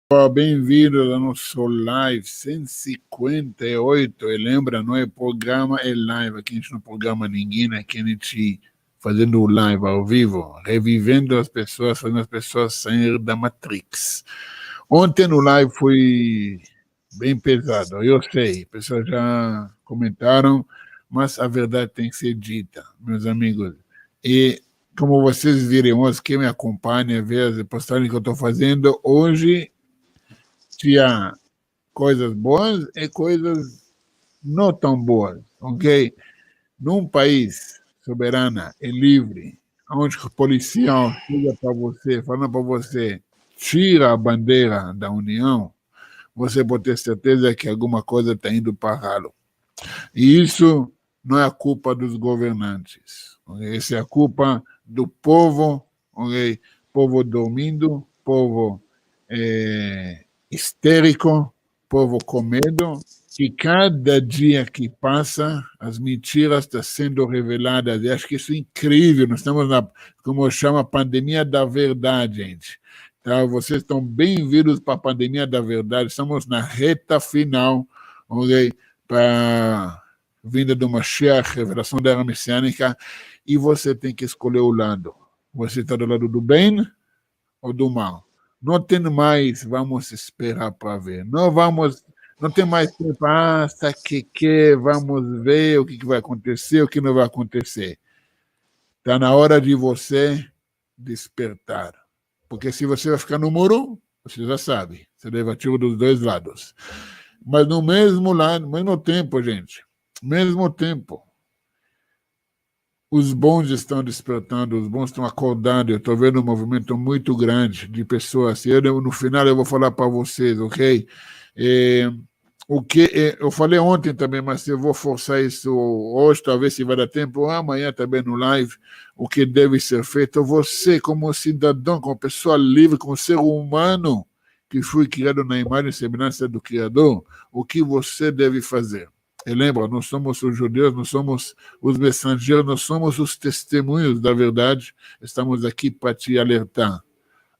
Bem-vindo ao nosso live 158. E lembra, não é programa, é live. Aqui a gente não programa ninguém, aqui a gente fazendo o live ao vivo, revivendo as pessoas, fazendo as pessoas sair da Matrix. Ontem no live foi bem pesado, eu sei, pessoas já comentaram, mas a verdade tem que ser dita, meus amigos. E como vocês viram, quem me acompanha, vê as postagens que eu estou fazendo hoje, tinha coisas boas e coisas não tão boas, ok? Num país soberano e livre, onde o policial chega para você, falando para você, tira a bandeira da União, você pode ter certeza que alguma coisa está indo para ralo. E isso não é a culpa dos governantes. Okay? Isso é a culpa do povo, okay? Povo dormindo, povo histérico, povo com medo, que cada dia que passa, as mentiras estão sendo reveladas. E acho que isso é incrível. Nós estamos na, como chama, pandemia da verdade, gente. Então, vocês estão bem-vindos para a pandemia da verdade. Estamos na reta final, ok? Para a vinda do Mashiach, revelação da era messiânica, e você tem que escolher o lado. Você está do lado do bem ou do mal? Não tem mais, vamos esperar para ver. Não tem mais tempo, vamos ver o que vai acontecer, o que não vai acontecer. Está na hora de você despertar. Porque se você vai ficar no muro, você já sabe, você leva tiro dos dois lados. Mas no mesmo lado, mesmo tempo, gente, mesmo tempo, os bons estão despertando, os bons estão acordando. Eu estou vendo um movimento muito grande de pessoas. No final eu vou falar para vocês, ok? O que eu falei ontem também, mas eu vou forçar isso hoje, talvez se vai dar tempo, ou amanhã também no live, o que deve ser feito. Você, como cidadão, como pessoa livre, como ser humano que foi criado na imagem e semelhança do Criador, o que você deve fazer? E lembra, nós somos os judeus, nós somos os mensageiros, nós somos os testemunhos da verdade. Estamos aqui para te alertar.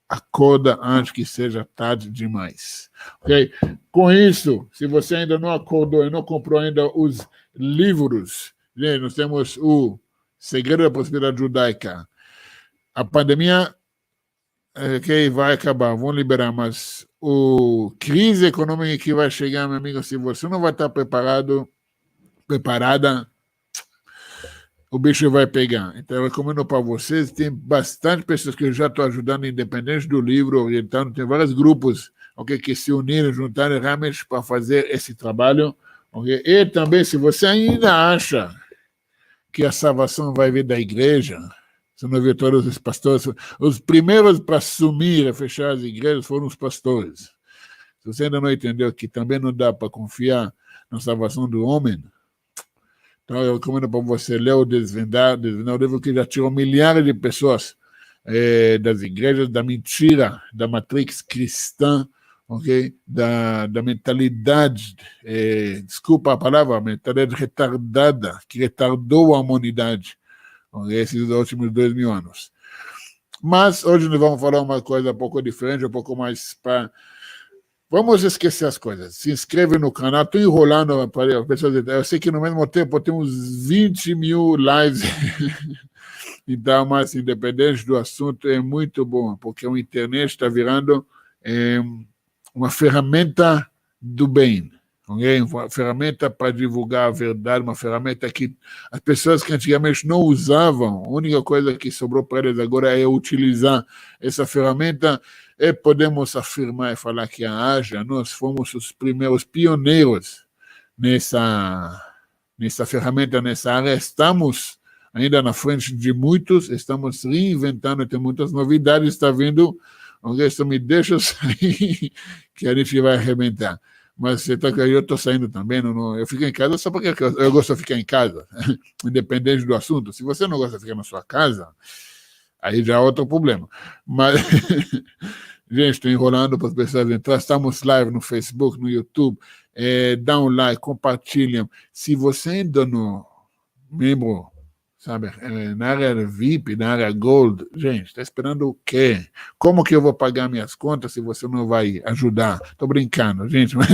Acorda antes que seja tarde demais. Ok? Com isso, se você ainda não acordou e não comprou ainda os livros, gente, nós temos o Segredo da Prosperidade Judaica. A pandemia vai acabar, vão liberar, mas o crise econômica que vai chegar, meu amigo, se você não vai estar preparada, o bicho vai pegar. Então, eu recomendo para vocês, tem bastante pessoas que eu já estou ajudando, independente do livro, orientando, tem vários grupos, okay, que se uniram, juntaram realmente para fazer esse trabalho. Okay? E também, se você ainda acha que a salvação vai vir da igreja, você não viu todos os pastores, os primeiros para assumir e fechar as igrejas foram os pastores. Se você ainda não entendeu que também não dá para confiar na salvação do homem, então, eu recomendo para você ler o Desvendar, o livro que já tirou milhares de pessoas das igrejas, da mentira, da matrix cristã, okay? da mentalidade, desculpa a palavra, mentalidade retardada, que retardou a humanidade, okay? Esses últimos 2000 anos. Mas hoje nós vamos falar uma coisa um pouco diferente, um pouco mais para... Vamos esquecer as coisas. Se inscreve no canal. Estou enrolando para as pessoas. Eu sei que no mesmo tempo tem uns 20 mil lives. Então, mas independente do assunto, é muito bom, porque a internet está virando uma ferramenta do bem. Okay? Uma ferramenta para divulgar a verdade, uma ferramenta que as pessoas que antigamente não usavam, a única coisa que sobrou para eles agora é utilizar essa ferramenta. E podemos afirmar e falar que a Ágia, nós fomos os primeiros pioneiros nessa ferramenta, nessa área. Estamos ainda na frente de muitos, estamos reinventando, tem muitas novidades, está vindo, okay? Isso me deixa sair, que a gente vai arrebentar. Mas eu estou saindo também, eu fico em casa só porque eu gosto de ficar em casa, independente do assunto. Se você não gosta de ficar na sua casa, aí já é outro problema. Mas, gente, estou enrolando para as pessoas entrar. Estamos live no Facebook, no YouTube. Dá um like, compartilhem. Se você ainda não membro, sabe? Na área VIP, na área Gold. Gente, está esperando o quê? Como que eu vou pagar minhas contas se você não vai ajudar? Estou brincando, gente, mas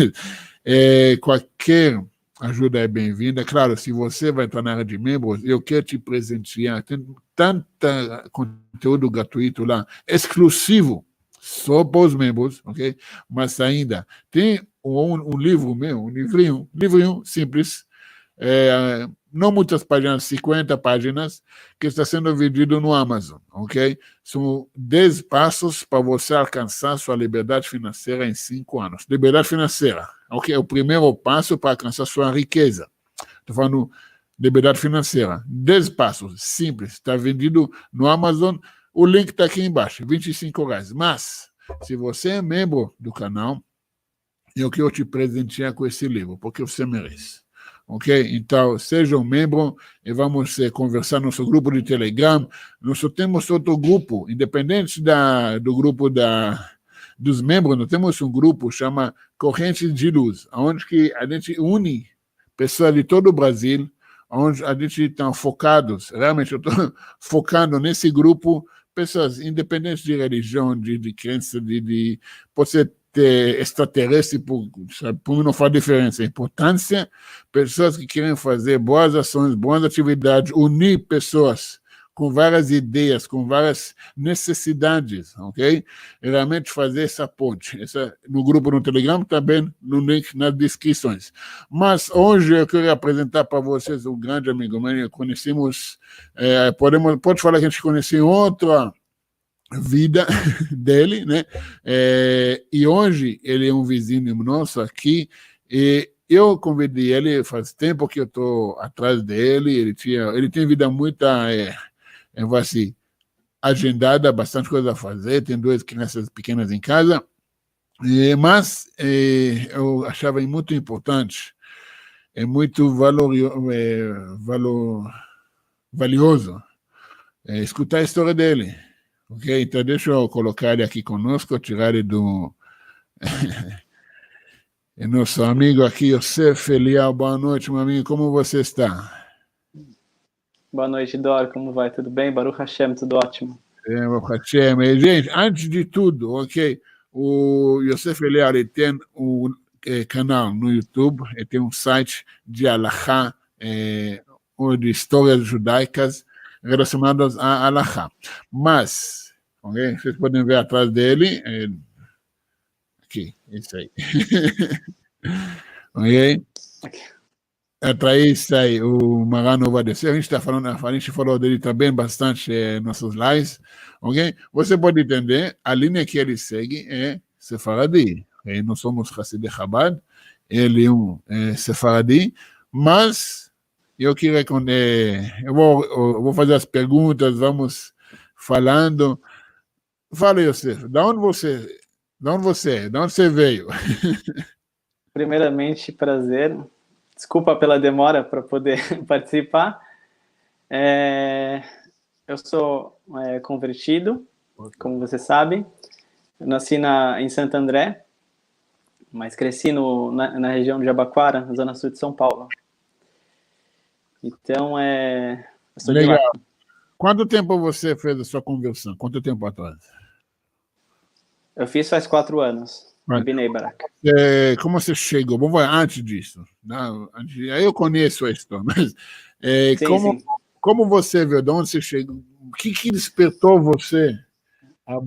qualquer ajuda é bem-vinda. Claro, se você vai entrar na área de membros, eu quero te presentear. Tem tanta conteúdo gratuito lá, exclusivo, só para os membros, ok? Mas ainda tem um livro meu, um livrinho simples, não muitas páginas, 50 páginas, que está sendo vendido no Amazon, ok? São 10 passos para você alcançar sua liberdade financeira em 5 anos. Liberdade financeira, ok? O primeiro passo para alcançar sua riqueza. Estou falando liberdade financeira. 10 passos, simples, está vendido no Amazon. O link está aqui embaixo, R$ 25. Mas, se você é membro do canal, eu quero te presentear com esse livro, porque você merece. Ok? Então, seja um membro e vamos conversar no nosso grupo de Telegram. Nós temos outro grupo, independente do grupo dos membros, nós temos um grupo chama Correntes de Luz, onde que a gente une pessoas de todo o Brasil, onde a gente está focados, realmente eu estou focando nesse grupo, pessoas independentes de religião, de crença, pode ser extraterrestre, por mim não faz diferença. A importância, pessoas que querem fazer boas ações, boas atividades, unir pessoas com várias ideias, com várias necessidades, ok? E realmente fazer essa ponte. No grupo no Telegram, também no link nas descrições. Mas hoje eu queria apresentar para vocês um grande amigo meu. Conhecemos, pode falar que a gente conheceu outra vida dele, né? E hoje ele é um vizinho nosso aqui, e eu convidei ele faz tempo que eu estou atrás dele, ele tem vida muito, assim, agendada, bastante coisa a fazer, tem 2 crianças pequenas em casa, mas eu achava muito importante, muito valioso escutar a história dele. Ok, então deixa eu colocar ele aqui conosco, tirar ele do nosso amigo aqui, Yosef Eliel. Boa noite, meu amigo, como você está? Boa noite, Dor, como vai? Tudo bem? Baruch Hashem, tudo ótimo. Baruch Hashem. E, gente, antes de tudo, ok, o Yosef Eliel, ele tem um canal no YouTube, ele tem um site de Halachá, ou de histórias judaicas relacionadas a Halachá. Mas, ok, vocês podem ver atrás dele, aqui, isso aí. Ok? Atrás isso aí, o Marano vai descer. A gente falou dele também bastante em nossos lives. Ok? Você pode entender, a linha que ele segue é Sefaradi. Okay? Nós somos Hassidei Chabad, ele é um Sefaradi, mas eu queria eu vou fazer as perguntas, vamos falando. Fala, Yosef, de onde você veio? Primeiramente, prazer. Desculpa pela demora para poder participar. Eu sou convertido, como você sabe. Eu nasci em Santo André, mas cresci na região de Jabaquara, na zona sul de São Paulo. Então, eu sou de lá. Quanto tempo você fez a sua conversão? Quanto tempo atrás? Eu fiz faz 4 anos. Em Bnei Barak. Como você chegou? Vamos ver, antes disso. Não, aí eu conheço a história, mas sim. Como você veio? De onde você chegou? O que despertou você a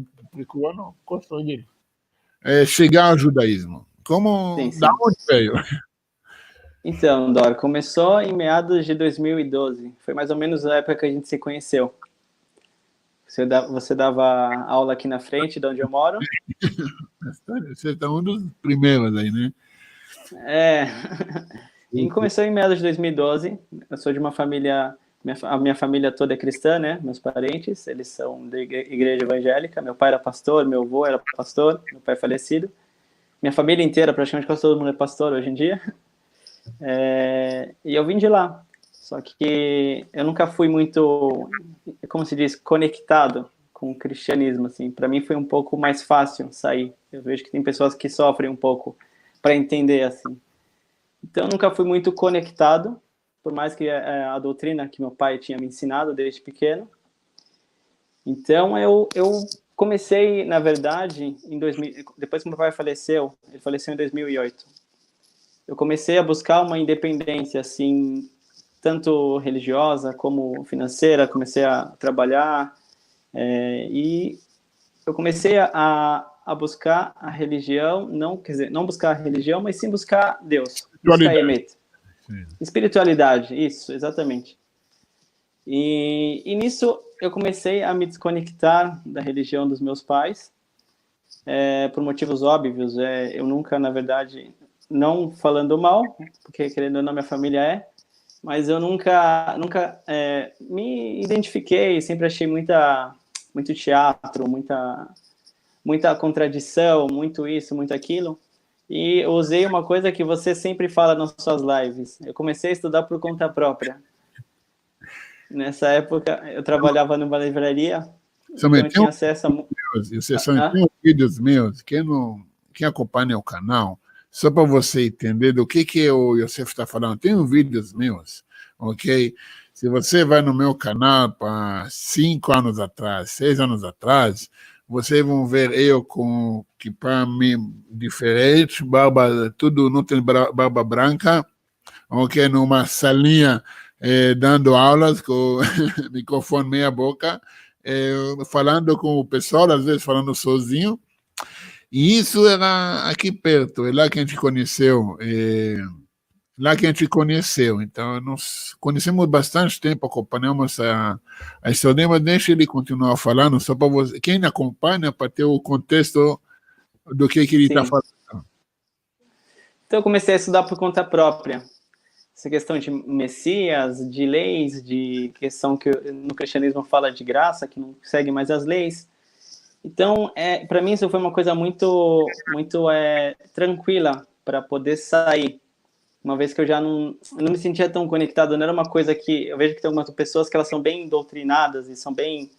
chegar ao judaísmo? Sim. Da onde veio? Então, Dora, começou em meados de 2012. Foi mais ou menos a época que a gente se conheceu. Você dava aula aqui na frente, de onde eu moro. Você está um dos primeiros aí, né? E começou em meados de 2012. Eu sou de uma família... A minha família toda é cristã, né? Meus parentes, eles são da igreja evangélica. Meu pai era pastor, meu avô era pastor, meu pai é falecido. Minha família inteira, praticamente quase todo mundo é pastor hoje em dia. E eu vim de lá. Só que eu nunca fui muito, como se diz, conectado com o cristianismo, assim. Para mim foi um pouco mais fácil sair. Eu vejo que tem pessoas que sofrem um pouco para entender, assim. Então eu nunca fui muito conectado. por mais que a doutrina que meu pai tinha me ensinado desde pequeno. Então, eu comecei, na verdade, depois que meu pai faleceu, ele faleceu em 2008, eu comecei a buscar uma independência, assim, tanto religiosa como financeira, comecei a trabalhar, e eu comecei a buscar a religião, não, quer dizer, não buscar a religião, mas sim buscar Deus, buscar Emet. Espiritualidade, isso, exatamente. E nisso eu comecei a me desconectar da religião dos meus pais, por motivos óbvios. Eu nunca, na verdade, não falando mal, porque querendo ou não minha família mas eu nunca me identifiquei, sempre achei muito teatro, muita contradição, muito isso, muito aquilo. E eu usei uma coisa que você sempre fala nas suas lives. Eu comecei a estudar por conta própria. Nessa época, eu trabalhava numa livraria, então eu tinha acesso a... Você só tem vídeos meus, quem acompanha o canal, só para você entender do que o Yosef está falando, tem vídeos meus, ok? Se você vai no meu canal para 5 anos atrás, 6 anos atrás, vocês vão ver eu com kippah diferente, barba, tudo, não tem barba branca, ok? Numa salinha dando aulas com o microfone meia boca, falando com o pessoal, às vezes falando sozinho. E isso era aqui perto, é lá que a gente conheceu. Então, nós conhecemos bastante tempo, acompanhamos a história, mas deixa ele continuar falando, só para você, quem acompanha, para ter o contexto do que ele está falando. Então, eu comecei a estudar por conta própria. Essa questão de Messias, de leis, de questão que no cristianismo fala de graça, que não segue mais as leis. Então, para mim, isso foi uma coisa muito tranquila para poder sair. Uma vez que eu já não me sentia tão conectado, não era uma coisa que... Eu vejo que tem algumas pessoas que elas são bem doutrinadas e são bem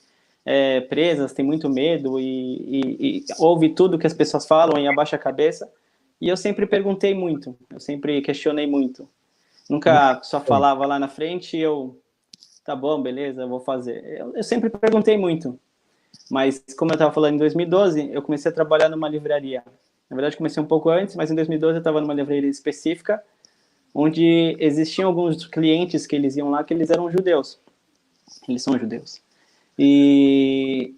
presas, têm muito medo e ouve tudo que as pessoas falam e abaixa a cabeça. E eu sempre perguntei muito, eu sempre questionei muito. Nunca só falava lá na frente e eu... Tá bom, beleza, eu vou fazer. Eu sempre perguntei muito. Mas, como eu estava falando, em 2012, eu comecei a trabalhar numa livraria. Na verdade, comecei um pouco antes, mas em 2012 eu estava numa livraria específica, onde existiam alguns clientes que eles iam lá, que eles eram judeus. Eles são judeus. E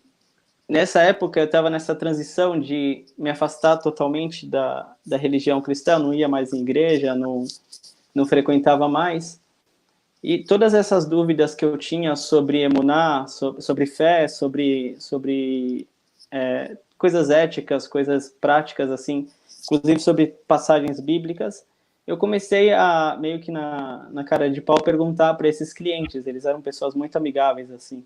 nessa época eu estava nessa transição de me afastar totalmente da religião cristã, não ia mais em igreja, não frequentava mais. E todas essas dúvidas que eu tinha sobre emuná, sobre fé, sobre coisas éticas, coisas práticas, assim, inclusive sobre passagens bíblicas, eu comecei a, meio que na cara de pau, perguntar para esses clientes. Eles eram pessoas muito amigáveis, assim.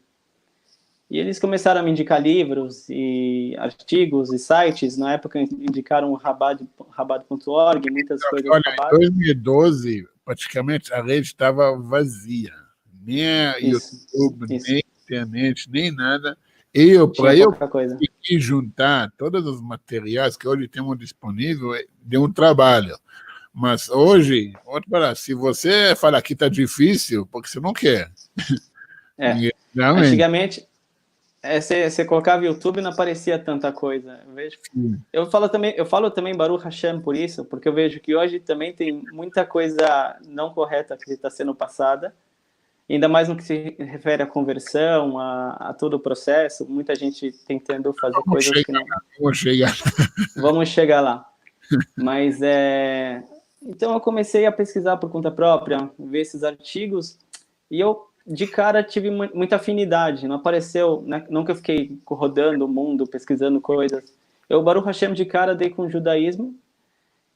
E eles começaram a me indicar livros e artigos e sites. Na época indicaram o rabad.org, muitas coisas. Olha, em 2012, praticamente a rede estava vazia. Nem a YouTube, nem internet, nem nada. Para eu conseguir juntar todos os materiais que hoje temos disponível, deu um trabalho. Mas hoje, se você falar que está difícil, porque você não quer. Antigamente, você colocava YouTube e não aparecia tanta coisa. Eu falo também Baruch Hashem por isso, porque eu vejo que hoje também tem muita coisa não correta que está sendo passada, ainda mais no que se refere à conversão, a todo o processo, muita gente tentando fazer coisas que não... Vamos chegar lá. Mas, então eu comecei a pesquisar por conta própria, ver esses artigos, e eu, de cara, tive muita afinidade. Não apareceu, né? Não que eu fiquei rodando o mundo, pesquisando coisas. Eu, Baruch Hashem, de cara, dei com o judaísmo,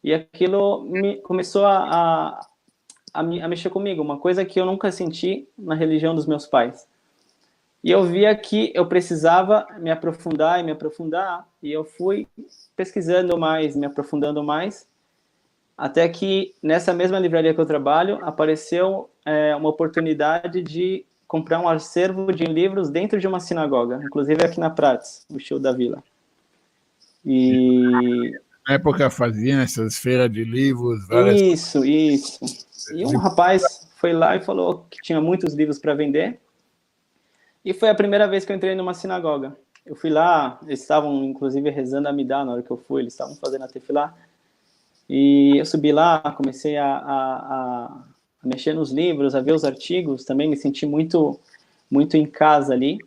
e aquilo começou a mexer comigo, uma coisa que eu nunca senti na religião dos meus pais. E eu via que eu precisava me aprofundar, e eu fui pesquisando mais, me aprofundando mais, até que nessa mesma livraria que eu trabalho, apareceu uma oportunidade de comprar um acervo de livros dentro de uma sinagoga, inclusive aqui na Prats, o show da Vila. E... Na época faziam essas feiras de livros. Isso. E um rapaz foi lá e falou que tinha muitos livros para vender. E foi a primeira vez que eu entrei numa sinagoga. Eu fui lá, eles estavam inclusive rezando a Amidá na hora que eu fui, eles estavam fazendo a tefilá. E eu subi lá, comecei a mexer nos livros, a ver os artigos, também me senti muito, muito em casa ali.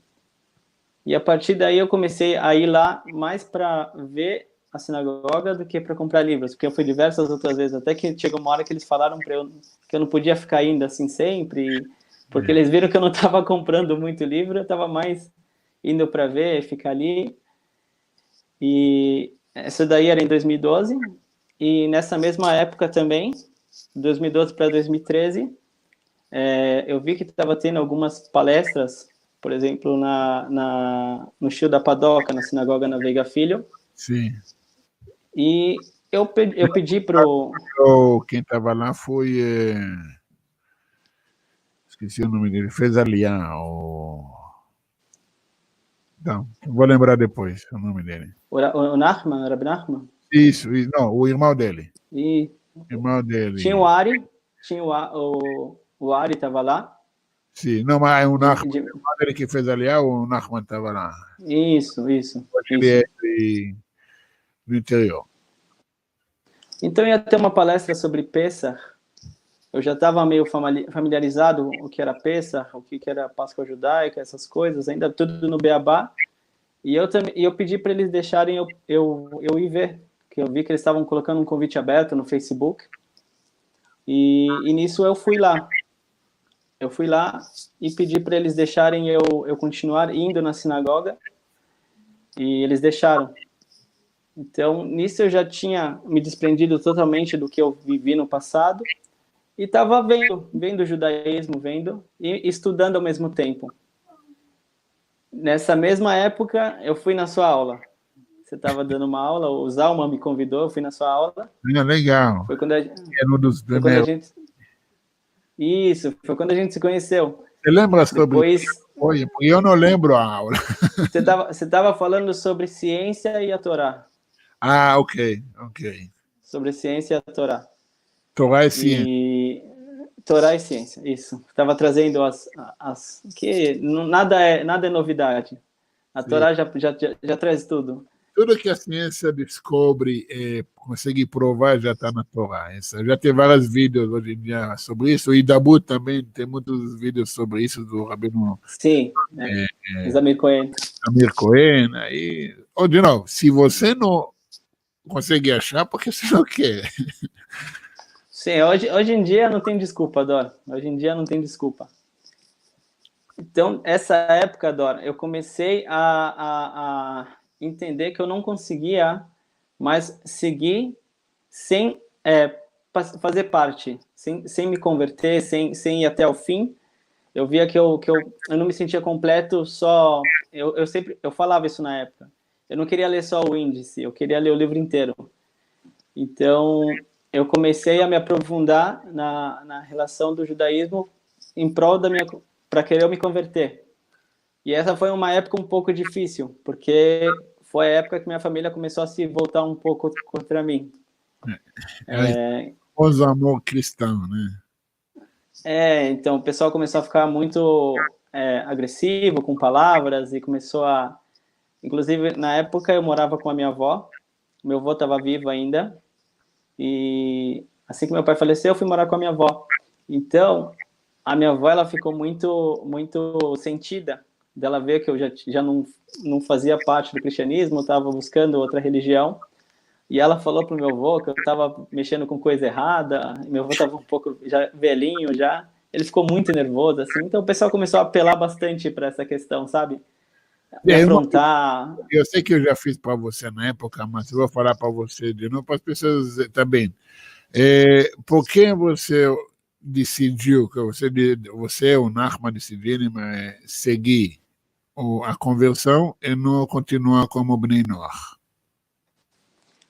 E a partir daí eu comecei a ir lá mais para ver a sinagoga do que para comprar livros, porque eu fui diversas outras vezes, até que chegou uma hora que eles falaram para eu que eu não podia ficar indo assim sempre, porque eles viram que eu não estava comprando muito livro, eu estava mais indo para ver, ficar ali. E isso daí era em 2012, e nessa mesma época também, 2012 para 2013, eu vi que estava tendo algumas palestras, por exemplo, no Shio da Padoca, na sinagoga na Veiga Filho. Sim. E eu pedi pro... Quem estava lá foi... esqueci o nome dele. Fez aliar. Não, vou lembrar depois o nome dele. O Nachman, o Rabi Nachman? Isso, não, o irmão dele. E Irmão dele. tinha o Ari, tinha o Ari estava lá. Sim, não, mas o Nachman, o irmão dele que fez aliar, o Nachman estava lá. Isso. Ele é do interior. Então ia ter uma palestra sobre Pessah. Eu já estava meio familiarizado o que era Pessah, o que era Páscoa judaica, essas coisas, ainda tudo no Beabá. E eu pedi para eles deixarem eu ir ver, porque eu vi que eles estavam colocando um convite aberto no Facebook. E nisso eu fui lá. Eu fui lá e pedi para eles deixarem eu continuar indo na sinagoga. E eles deixaram. Então, nisso eu já tinha me desprendido totalmente do que eu vivi no passado e estava vendo o judaísmo, e estudando ao mesmo tempo. Nessa mesma época, eu fui na sua aula. Você estava dando uma aula, o Zalma me convidou, eu fui na sua aula. Legal. Foi quando a gente... Isso, foi quando a gente se conheceu. Você lembra sobre isso? Porque eu não lembro a aula. Você estava falando sobre ciência e a Torá. Ah, ok. Sobre ciência e a Torá. Torá e ciência. Torá e ciência, isso. Estava trazendo que nada é novidade. A Torá já traz tudo. Tudo que a ciência descobre, consegue provar, já está na Torá. Já tem vários vídeos hoje em dia sobre isso. O Idabu também tem muitos vídeos sobre isso, do Rabino. Sim, Zamir Cohen. Zamir Cohen. Ou, de novo, se você não consegue achar, porque você não quer. Sim, hoje em dia não tem desculpa, Dora. Hoje em dia não tem desculpa. Então, essa época, Dora, eu comecei a entender que eu não conseguia mais seguir sem fazer parte, sem me converter, sem ir até o fim. Eu via que eu não me sentia completo só... Eu falava isso na época. Eu não queria ler só o índice, eu queria ler o livro inteiro. Então, eu comecei a me aprofundar na relação do judaísmo em prol para querer eu me converter. E essa foi uma época um pouco difícil, porque foi a época que minha família começou a se voltar um pouco contra mim. O amor cristão, né? Então o pessoal começou a ficar muito agressivo com palavras e começou a... Inclusive, na época eu morava com a minha avó, meu avô estava vivo ainda, e assim que meu pai faleceu, eu fui morar com a minha avó. Então, a minha avó ela ficou muito, muito sentida dela ver que eu já não fazia parte do cristianismo, estava buscando outra religião. E ela falou pro meu avô que eu estava mexendo com coisa errada, meu avô estava um pouco já velhinho já, ele ficou muito nervoso, assim, então o pessoal começou a apelar bastante para essa questão, sabe? Me afrontar. Eu sei que eu já fiz para você na época, mas eu vou falar para você de novo, para as pessoas também. Por que você decidiu, que você o Nachman decidiram seguir a conversão e não continuar como Bnei Noach?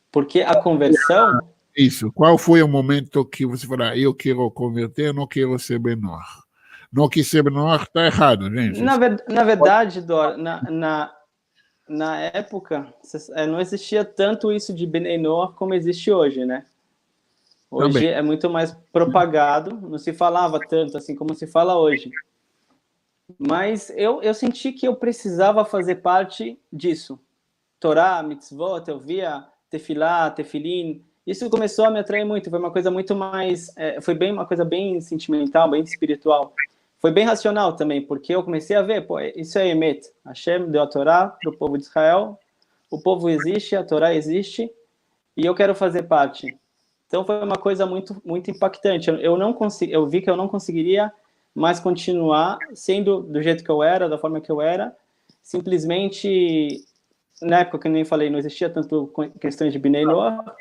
Porque a conversão... Isso. Qual foi o momento que você falou, eu quero converter, eu não quero ser Bnei Noach? Não quis ser Bnei Noach, está errado, gente. Na verdade, Dora, na época, não existia tanto isso de Bnei Noach como existe hoje, né? Hoje Também. é muito mais propagado, não se falava tanto assim como se fala hoje. Mas eu senti que eu precisava fazer parte disso. Torá, mitzvot, eu via tefilá, tefilim. Isso começou a me atrair muito. Foi uma coisa muito mais... foi bem uma coisa bem sentimental, bem espiritual. Foi bem racional também, porque eu comecei a ver, pô, isso é Emet. Hashem deu a Torá para o povo de Israel. O povo existe, a Torá existe, e eu quero fazer parte. Então foi uma coisa muito, muito impactante. Eu vi que eu não conseguiria mais continuar sendo do jeito que eu era, da forma que eu era, simplesmente, na época que eu nem falei, não existia tanto questões de Bnei Noach,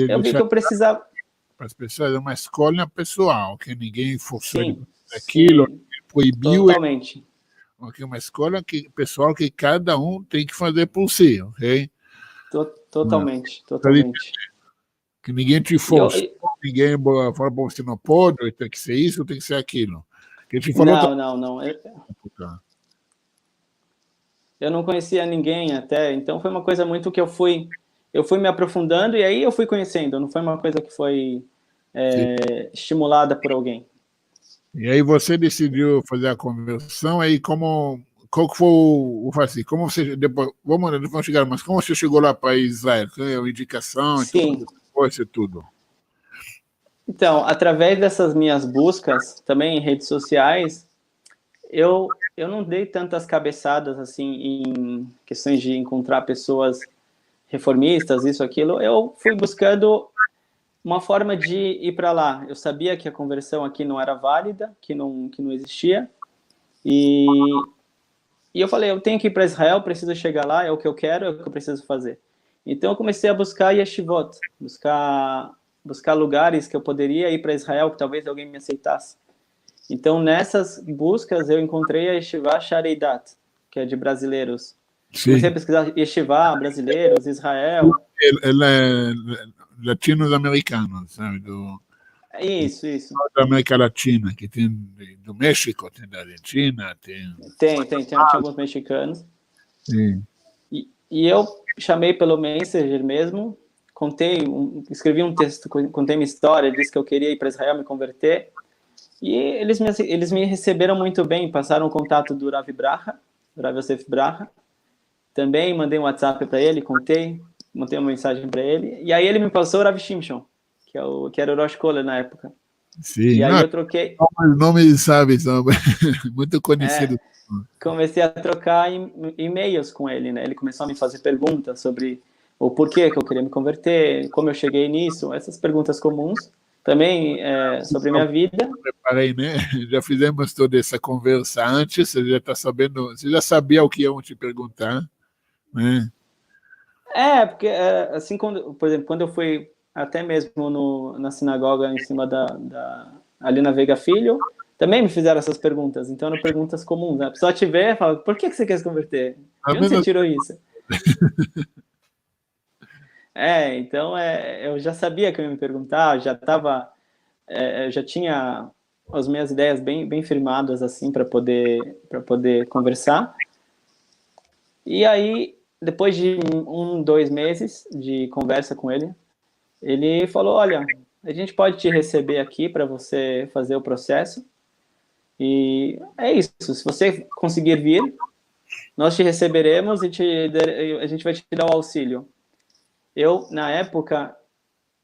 eu vi que eu precisava... Para as pessoas, é uma escolha pessoal, que ninguém forçou ele Sim, para aquilo, sim, proibiu, totalmente. é uma escolha pessoal que cada um tem que fazer por si, ok? Totalmente, totalmente. Que ninguém te forçou, ninguém fala para você não pode, tem que ser isso, tem que ser aquilo. Que te falou não. Eu não conhecia ninguém até, então foi uma coisa muito que eu fui me aprofundando e aí eu fui conhecendo, não foi uma coisa que foi estimulada por alguém. E aí você decidiu fazer a conversão, aí qual que foi assim, como você, depois vamos chegar, mas como você chegou lá para Israel? Qual é a indicação, Sim. tudo? Então, através dessas minhas buscas, também em redes sociais, eu não dei tantas cabeçadas assim em questões de encontrar pessoas reformistas, isso, aquilo. Eu fui buscando uma forma de ir para lá. Eu sabia que a conversão aqui não era válida, que não existia. E eu falei, eu tenho que ir para Israel, preciso chegar lá, é o que eu quero, é o que eu preciso fazer. Então eu comecei a buscar yeshivot, buscar lugares que eu poderia ir para Israel, que talvez alguém me aceitasse. Então nessas buscas eu encontrei a Yeshiva Shareidat, que é de brasileiros. Comecei a pesquisar Yeshiva, brasileiros, Israel. Ela é latino-americano, sabe? Isso. Da América Latina, que tem do México, tem da Argentina, Tinha alguns mexicanos. Sim. E eu chamei pelo Messenger mesmo, escrevi um texto, contei minha história, disse que eu queria ir para Israel me converter. E eles me receberam muito bem, passaram o contato do Rav Braha, do Rav Yosef Braha. Também mandei um WhatsApp para ele, mandei uma mensagem para ele. E aí ele me passou o Rav Shimshon, que era o Rosh Koller na época. Sim. E aí eu troquei... Os nomes, sabe, são muito conhecidos. Comecei a trocar e-mails com ele, né? Ele começou a me fazer perguntas sobre o porquê que eu queria me converter, como eu cheguei nisso, essas perguntas comuns. Também sobre minha vida. Preparei, né? Já fizemos toda essa conversa antes, você já está sabendo, você já sabia o que iam te perguntar, né? Porque assim, por exemplo, quando eu fui até mesmo na sinagoga em cima ali na Veiga Filho, também me fizeram essas perguntas. Então eram perguntas comuns, né? A pessoa te vê e fala, por que você quer se converter? De onde você tirou isso? Então eu já sabia que eu ia me perguntar, eu já tinha as minhas ideias bem firmadas assim para poder conversar. E aí, depois de 2 meses de conversa com ele, ele falou, olha, a gente pode te receber aqui para você fazer o processo. E é isso, se você conseguir vir, nós te receberemos e a gente vai te dar o auxílio. Na época,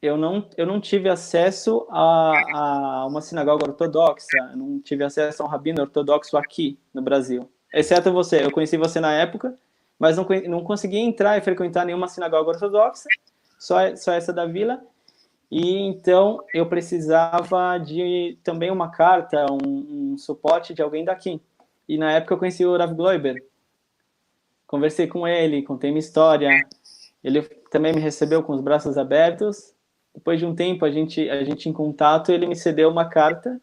eu não tive acesso a uma sinagoga ortodoxa, eu não tive acesso a um rabino ortodoxo aqui no Brasil. Exceto você, eu conheci você na época, mas não consegui entrar e frequentar nenhuma sinagoga ortodoxa, só essa da vila. E então eu precisava de também uma carta, um suporte de alguém daqui. E na época eu conheci o Rav Gloiber. Conversei com ele, contei minha história. Ele também me recebeu com os braços abertos. Depois de um tempo, a gente em contato, ele me cedeu uma carta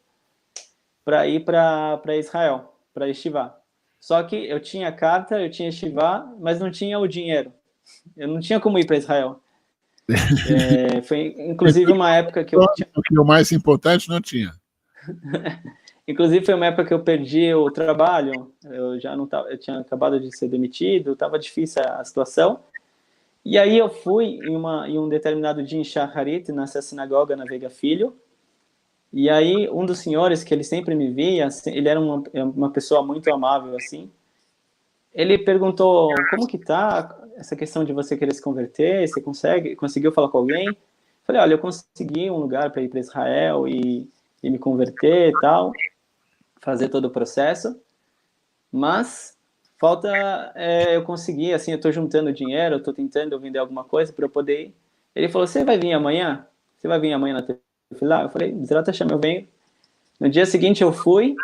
para ir para Israel, para Yeshiva. Só que eu tinha carta, eu tinha Yeshiva, mas não tinha o dinheiro. Eu não tinha como ir para Israel. Foi, inclusive, uma época que eu... O mais importante não tinha. Inclusive, foi uma época que eu perdi o trabalho. Eu já não tava, eu tinha acabado de ser demitido, estava difícil a situação. E aí eu fui em um determinado dia em Shacharit, nessa sinagoga na Veiga Filho, e aí um dos senhores, que ele sempre me via, ele era uma pessoa muito amável, assim, ele perguntou, como que tá essa questão de você querer se converter, você conseguiu falar com alguém? Falei, olha, eu consegui um lugar para ir para Israel e me converter e tal, fazer todo o processo, mas falta eu conseguir, assim, eu estou juntando dinheiro, eu estou tentando vender alguma coisa para eu poder ir. Ele falou, você vai vir amanhã? Você vai vir amanhã na tefilá? Eu falei, Zrat Hashem, eu venho. No dia seguinte eu fui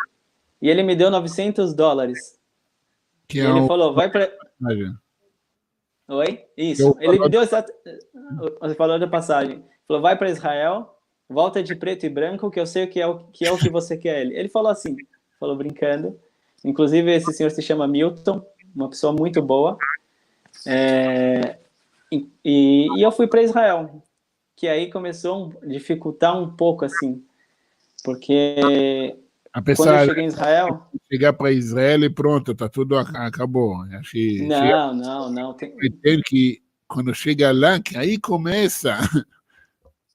e ele me deu $900. Que E é ele o... falou, vai para... Oi? Isso. Ele me deu o valor da passagem. Falou, vai para Israel, volta de preto e branco, que eu sei que é o que você quer. Ele falou assim, falou brincando. Inclusive, esse senhor se chama Milton, uma pessoa muito boa. E eu fui para Israel, que aí começou a dificultar um pouco, assim, porque quando eu Apesar cheguei em Israel... de chegar para Israel e pronto, tá tudo acabou. Acho que chega, Não. entende que quando chega lá, que aí começa,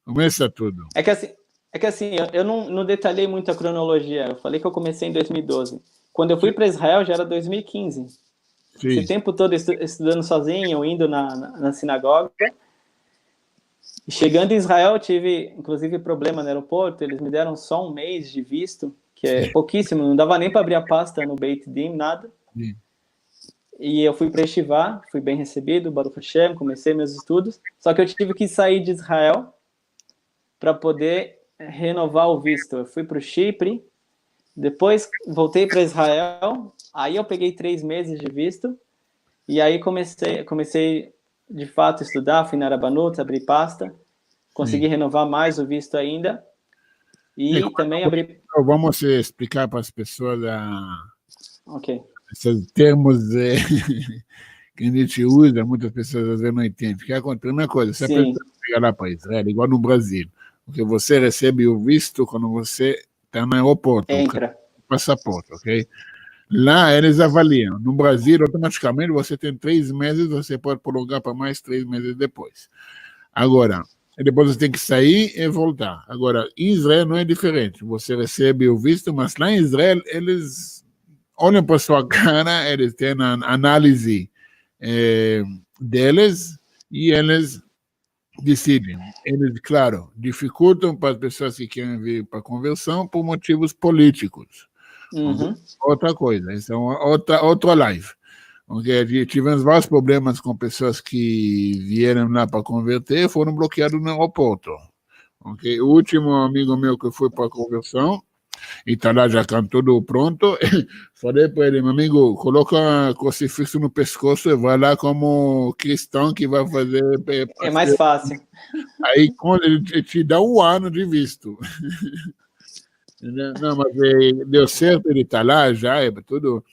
começa tudo. É que assim eu não detalhei muito a cronologia. Eu falei que eu comecei em 2012. Quando eu fui para Israel já era 2015. Esse Sim. tempo todo estudando sozinho, indo na sinagoga. E chegando em Israel, eu tive, inclusive, problema no aeroporto. Eles me deram só um mês de visto, que é pouquíssimo. Não dava nem para abrir a pasta no Beit Din, nada. Sim. E eu fui para Yeshiva, fui bem recebido, Baruch Hashem, comecei meus estudos. Só que eu tive que sair de Israel para poder renovar o visto. Eu fui para o Chipre, depois voltei para Israel, aí eu peguei 3 meses de visto, e aí comecei de fato a estudar, fui na Arabanut, abri pasta, consegui renovar mais o visto ainda, e também abri... Vamos explicar para as pessoas Ok. esses termos que a gente usa, muitas pessoas às vezes não entendem. O que acontece? Uma coisa, se a pessoa Sim, chega lá para Israel, igual no Brasil, porque você recebe o visto quando você está no aeroporto, o entra. passaporte, ok? Lá eles avaliam. No Brasil, automaticamente, você tem 3 meses, você pode prolongar para mais 3 meses depois. Agora, depois você tem que sair e voltar. Agora, em Israel não é diferente. Você recebe o visto, mas lá em Israel, eles olham para sua cara, eles têm a análise deles e eles decidem. Eles, claro, dificultam para as pessoas que querem vir para a conversão por motivos políticos. Uhum. Outra coisa, isso é outra live. Okay? Tivemos vários problemas com pessoas que vieram lá para converter e foram bloqueados no aeroporto. Okay? O último amigo meu que foi para a conversão, e está lá já com tudo pronto, falei para ele, meu amigo, coloca crucifixo no pescoço e vai lá como cristão que vai fazer... É mais fácil. Aí quando ele te dá 1 ano de visto. Não, mas deu certo, ele está lá já, é tudo...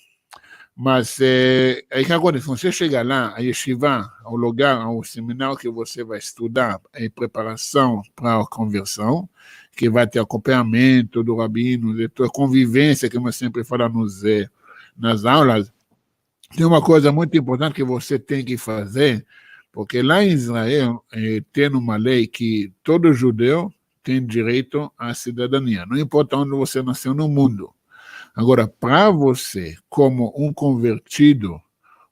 Mas aí que acontece? Você chega lá, a yeshiva, ao lugar, ao seminário que você vai estudar em preparação para a conversão, que vai ter acompanhamento do rabino, de tua convivência, que eu sempre falo nas aulas, tem uma coisa muito importante que você tem que fazer, porque lá em Israel tem uma lei que todo judeu tem direito à cidadania, não importa onde você nasceu no mundo. Agora, para você, como um convertido,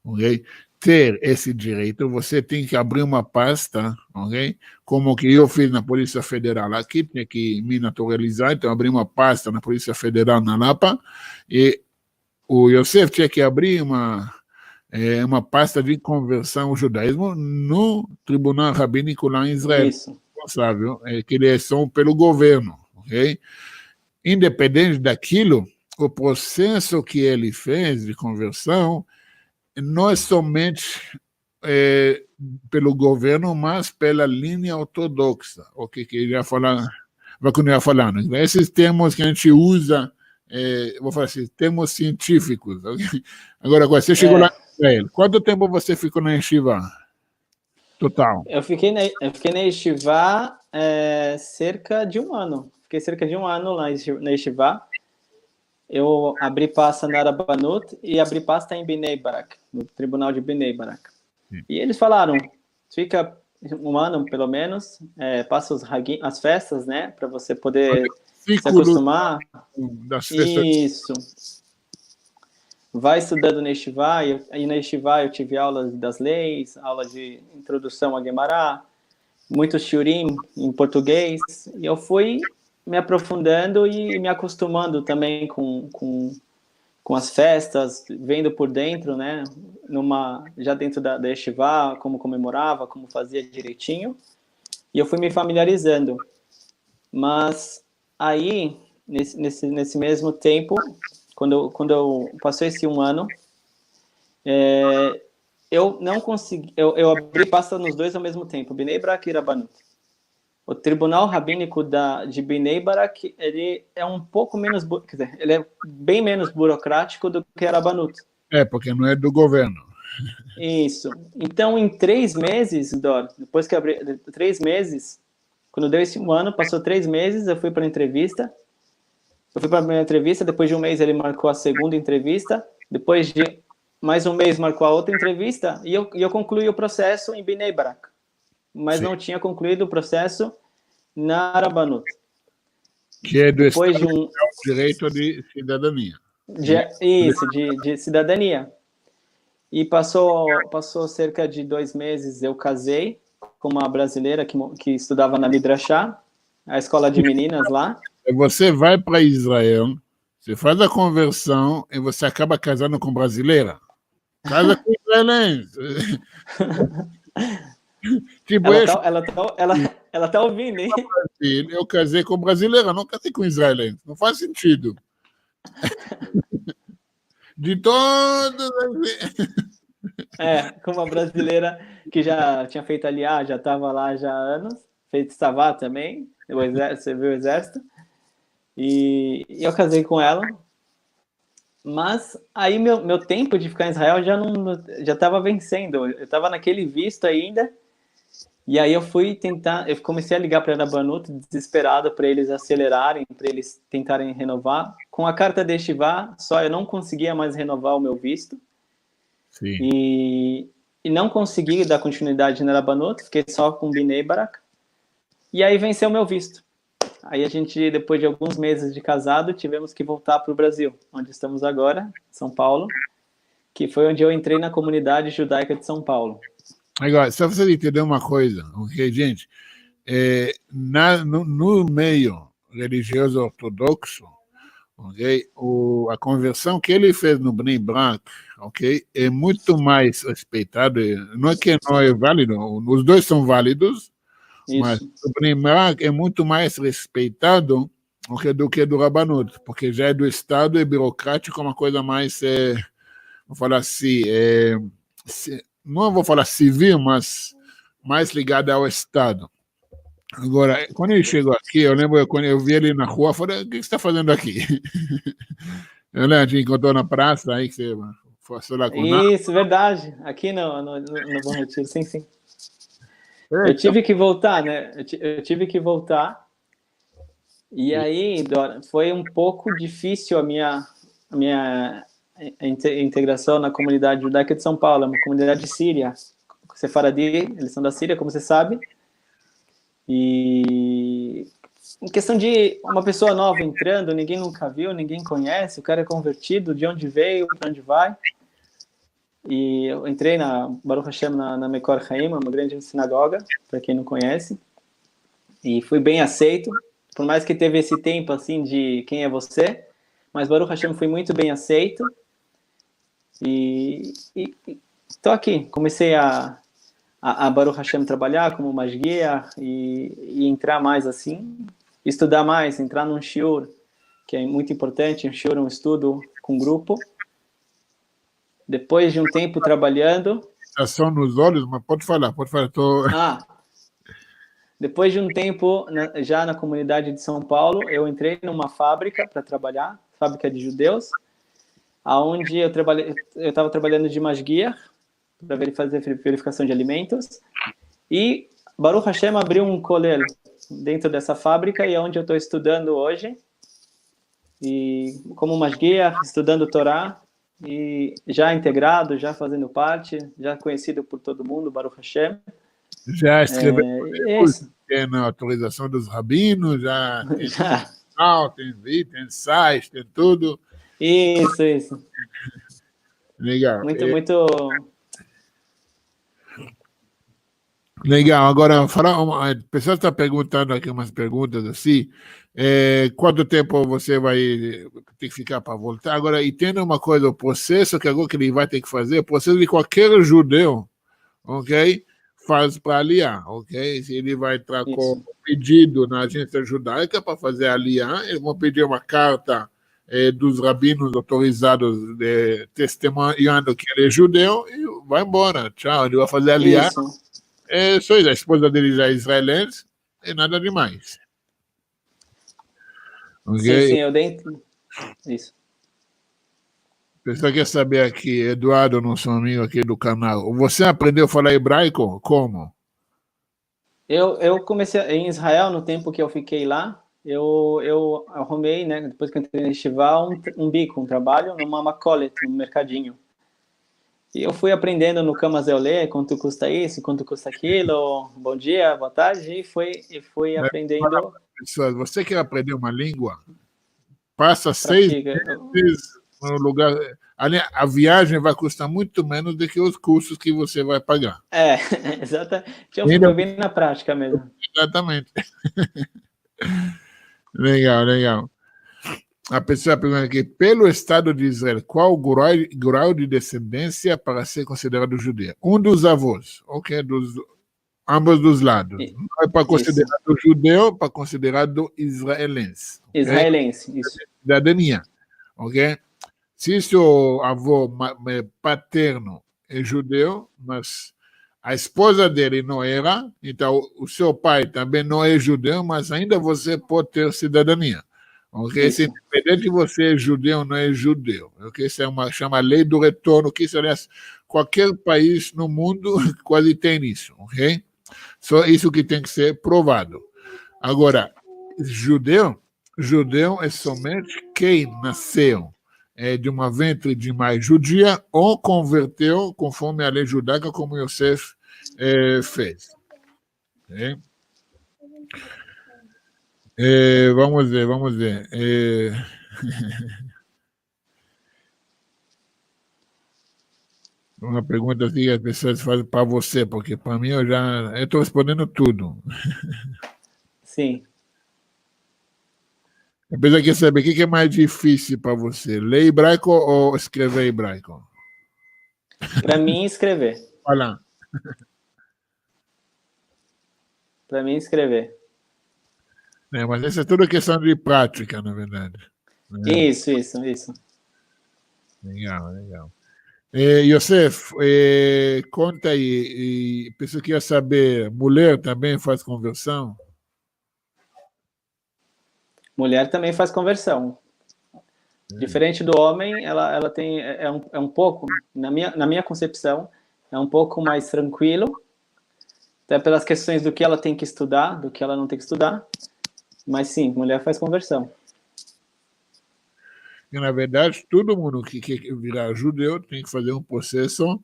okay, ter esse direito, você tem que abrir uma pasta, okay, como que eu fiz na Polícia Federal aqui, tinha que me naturalizar, então abri uma pasta na Polícia Federal na Lapa, e o Yosef tinha que abrir uma pasta de conversão ao judaísmo no Tribunal Rabínico lá em Israel. Isso. Responsável, que eles são pelo governo, ok? Independente daquilo, o processo que ele fez de conversão não é somente pelo governo, mas pela linha ortodoxa, o que ele vai continuar falando. Esses termos que a gente usa, vou falar assim, termos científicos. Okay? Agora, você chegou lá em Israel. Quanto tempo você ficou na yeshiva? Total. Eu fiquei na Yeshiva cerca de 1 ano. Fiquei cerca de 1 ano lá na Yeshiva. Eu abri pasta na Arabanut e abri pasta em Bnei Barak, no tribunal de Bnei Barak. E eles falaram, fica um ano, pelo menos, passa as festas, né, para você poder se acostumar. Das festas. Isso. Vai estudando na Yeshiva, e na Yeshiva eu tive aulas das leis, aula de introdução a Guemará, muitos shiurim em português, e eu fui me aprofundando e me acostumando também com as festas, vendo por dentro, né, já dentro da Yeshiva, como comemorava, como fazia direitinho, e eu fui me familiarizando. Mas aí, nesse mesmo tempo, quando eu passei esse um ano, eu não consegui, eu abri pasta nos dois ao mesmo tempo, Bnei Brak e Rabanut. O tribunal rabínico de Bnei Brak, ele é um pouco menos, quer dizer, ele é bem menos burocrático do que Rabanut. Porque não é do governo. Isso. Então, em 3 meses, Dor, depois que abri 3 meses, quando deu esse um ano, passou 3 meses, eu fui para a entrevista. Eu fui para a primeira entrevista, depois de um mês ele marcou a segunda entrevista, depois de mais um mês marcou a outra entrevista, e eu concluí o processo em Bnei Brak. Mas Sim. não tinha concluído o processo na Rabanut. Que é do depois Estado, de um direito de cidadania. de cidadania. E passou cerca de 2 meses, eu casei com uma brasileira que estudava na Midrashá, a escola de meninas lá. Você vai para Israel, você faz a conversão e você acaba casando com brasileira. Casa com israelense. Tipo, ela tá ouvindo, hein? Eu casei com brasileira, não casei com israelense. Não faz sentido. De todas as... com uma brasileira que já tinha feito aliar, já estava lá já há anos, feito Savá também, você viu o exército, e eu casei com ela, mas aí meu tempo de ficar em Israel já estava vencendo, eu estava naquele visto ainda, e aí eu comecei a ligar para a Rabanut, desesperado para eles acelerarem, para eles tentarem renovar. Com a carta de Yeshiva, eu não conseguia mais renovar o meu visto. Sim. E não consegui dar continuidade na Rabanut, fiquei só com Bnei Brak. E aí venceu o meu visto. Aí a gente, depois de alguns meses de casado, tivemos que voltar para o Brasil, onde estamos agora, São Paulo, que foi onde eu entrei na comunidade judaica de São Paulo. Agora, só para você entender uma coisa, ok, gente? No meio religioso ortodoxo, ok, a conversão que ele fez no Bnei Brak, ok, é muito mais respeitado. Não é que não é válido, os dois são válidos, Isso. Mas o Bnei Brak é muito mais respeitado do que do Rabanut, porque já é do Estado, é burocrático, é uma coisa mais, vou falar assim, não vou falar civil, mas mais ligada ao Estado. Agora, quando ele chegou aqui, eu lembro quando eu vi ele na rua, eu falei, o que você está fazendo aqui? Eu lembro, a gente encontrou na praça, aí que você foi lá com Isso, verdade. Aqui no Bom Retiro, sim. Eu tive que voltar, né? Eu tive que voltar. E aí, Dora, foi um pouco difícil a minha integração na comunidade judaica de São Paulo, uma comunidade síria. Sefaradi, eles são da Síria, como você sabe. E em questão de uma pessoa nova entrando, ninguém nunca viu, ninguém conhece, o cara é convertido, de onde veio, para onde vai. E eu entrei na Baruch Hashem na Mekor Chaim, uma grande sinagoga, para quem não conhece, e fui bem aceito, por mais que teve esse tempo assim de quem é você, mas Baruch Hashem foi muito bem aceito, e tô aqui, comecei a Baruch Hashem trabalhar como Mashgiach e entrar mais assim, estudar mais, entrar num shiur, que é muito importante, um shiur, um estudo com grupo. Depois de um tempo trabalhando... Só nos olhos, mas pode falar. Depois de um tempo, já na comunidade de São Paulo, eu entrei numa fábrica para trabalhar, fábrica de judeus, aonde eu estava trabalhando de Mashgiach, para fazer verificação de alimentos, e Baruch Hashem abriu um kollel dentro dessa fábrica, e é onde eu estou estudando hoje, e como Mashgiach, estudando Torá, e já integrado, já fazendo parte, já conhecido por todo mundo, Baruch Hashem. Já escreveu livros, Isso, tem a autorização dos rabinos, já tem já. jornal, tem vídeo, tem sites, tem tudo. Isso. Legal. Muito, muito. Legal. Agora, a pessoa está perguntando aqui umas perguntas assim. Quanto tempo você vai ter que ficar para voltar? Agora, entenda uma coisa: o processo que agora que ele vai ter que fazer, o processo de qualquer judeu, ok? Faz para aliar, ok? Se ele vai entrar com Isso. pedido na agência judaica para fazer aliar, eles vão pedir uma carta dos rabinos autorizados testemunhando que ele é judeu e vai embora. Tchau, ele vai fazer aliar. Isso. É só isso, a esposa dele já é israelense e nada demais. Sim, Ok? eu dentro. Isso. O pessoal quer saber aqui, Eduardo, nosso amigo aqui do canal, você aprendeu a falar hebraico? Como? Eu comecei em Israel, no tempo que eu fiquei lá, eu arrumei, né, depois que eu entrei no festival, um bico, um trabalho numa Macolet, num mercadinho. E eu fui aprendendo no Camas eu ler quanto custa isso, quanto custa aquilo, bom dia, boa tarde, e fui aprendendo, Pessoal, você quer aprender uma língua? Passa 6 pratica. meses no lugar. A viagem vai custar muito menos do que os custos que você vai pagar. É, exatamente. Ainda- Foi bem na prática mesmo. Exatamente. Legal, legal. A pessoa pergunta aqui, pelo Estado de Israel, qual o grau de descendência para ser considerado judeu? Um dos avós, ok? Ambos dos lados. I- Não é para Isso. considerado judeu, para considerado israelense, ok? Israelense, isso. Cidadania, ok? Se seu avô paterno é judeu, mas a esposa dele não era, então o seu pai também não é judeu, mas ainda você pode ter cidadania. Ok? Se Isso. independente de você é judeu ou não é judeu. Ok? Isso é chama lei do retorno, que isso, aliás, qualquer país no mundo quase tem isso. Ok? Só isso que tem que ser provado. Agora, judeu é somente quem nasceu de uma ventre de mãe judia ou converteu conforme a lei judaica, como Yosef fez. É? Vamos ver, vamos ver. Uma pergunta assim que as pessoas fazem para você, porque para mim eu estou respondendo tudo. Sim. A pessoa quer saber o que é mais difícil para você, ler hebraico ou escrever hebraico? Para mim, escrever. Olha, Para mim, escrever. mas isso é tudo questão de prática, na verdade. Né? Isso. Legal, legal. Yosef, conta aí, pessoa quer saber, mulher também faz conversão? Mulher também faz conversão. Diferente do homem, ela tem é um pouco na minha concepção é um pouco mais tranquilo, até pelas questões do que ela tem que estudar, do que ela não tem que estudar. Mas sim, mulher faz conversão. E, na verdade, todo mundo que quer virar judeu tem que fazer um processo.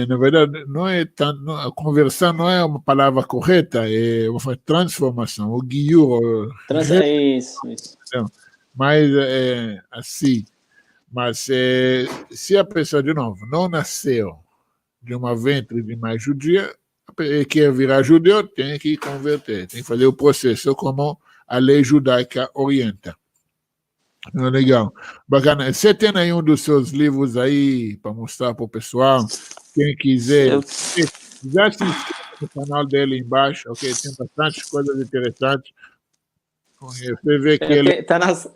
Na verdade, não é tanto, a conversão não é uma palavra correta, é uma transformação, o guiur, É isso. mas assim. Mas se a pessoa, de novo, não nasceu de uma ventre de mãe judia, quer virar judeu, tem que converter, tem que fazer o processo como a lei judaica orienta. Legal. Bacana. Você tem aí um dos seus livros aí para mostrar para o pessoal? Quem quiser, Eu, já se inscreve no canal dele embaixo, ok? Tem bastante coisas interessantes. Você vê que eu, ele. te, tá nas,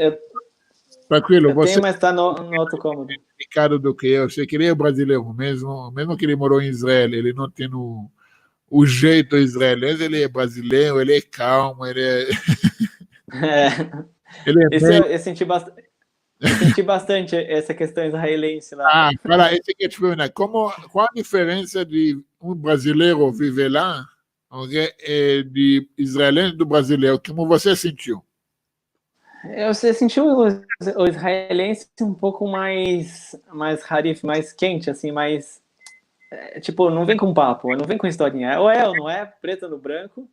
Tranquilo, eu você tenho, mas tá no outro cômodo. complicado do que eu. Sei que ele é brasileiro mesmo, mesmo que ele morou em Israel, ele não tem o jeito israelense, ele é brasileiro, ele é calmo, É, ele é meio. eu senti bastante essa questão israelense lá. Ah, para esse que eu te perguntar, qual a diferença de um brasileiro viver lá, ok, de israelense do brasileiro? Como você sentiu? Você sentiu o israelense um pouco mais harif, mais quente, assim, mais tipo, não vem com papo, não vem com historinha. Ou é ou não é, preto no branco.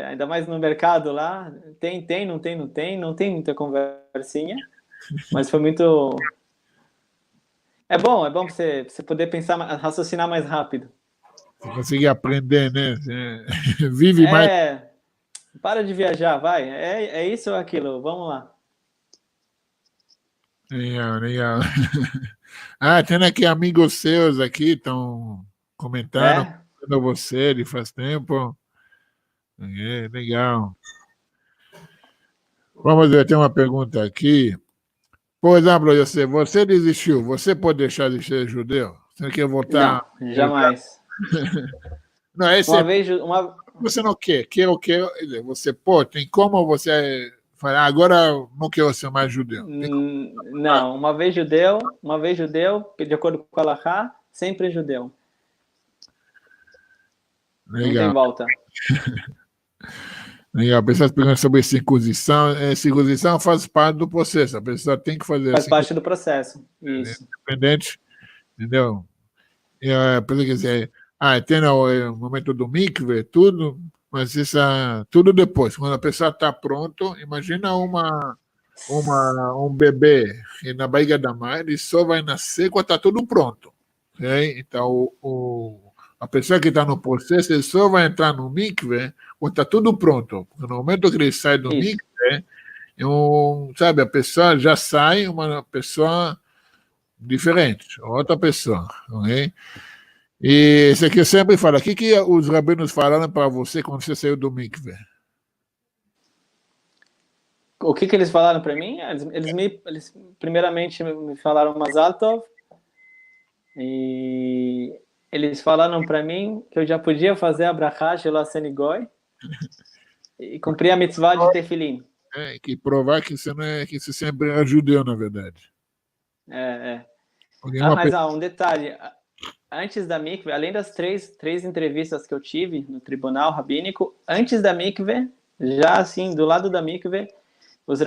Ainda mais no mercado lá. Tem, não tem, não tem. Não tem muita conversinha. Mas foi muito... é bom você poder pensar, raciocinar mais rápido. Você conseguir aprender, né? Você vive mais. Para de viajar, vai. É isso ou aquilo, vamos lá. Legal, legal. Ah, tem aqui amigos seus aqui, estão comentando É? com você de faz tempo. Legal. Vamos ver, tem uma pergunta aqui. Por exemplo, você desistiu, você pode deixar de ser judeu? Você quer voltar? Não, jamais. Não, esse Uma é vez, uma... você não quer, quer, você pode, tem como você falar, agora não quero ser mais judeu. Não, uma vez judeu, de acordo com o Halakha, sempre judeu. Não tem Legal, volta. legal. A pessoa pergunta sobre circuncisão. Circuncisão faz parte do processo, a pessoa tem que fazer a Faz parte circuncisão do processo. Isso. independente, entendeu? E a pessoa quer dizer, tem o momento do mikve, tudo, mas isso tudo depois. Quando a pessoa está pronto, imagina um bebê na barriga da mãe, ele só vai nascer quando está tudo pronto. Okay? Então, a pessoa que está no processo, ele só vai entrar no mikve quando está tudo pronto. Porque no momento que ele sai do Isso. mikve, sabe, a pessoa já sai uma pessoa diferente, outra pessoa. Okay? E isso aqui eu sempre falo, o que os rabinos falaram para você quando você saiu do mikve? O que eles falaram para mim? Eles primeiramente me falaram Mazal Tov, e eles falaram para mim que eu já podia fazer a brachá Shelo Aseni Goy e cumprir a mitzvah de Tefilim. Que provar que você não é, que você sempre é judeu, na verdade. Mas um detalhe, antes da mikve, além das três entrevistas que eu tive no tribunal rabínico, antes da mikve, já assim, do lado da mikve, os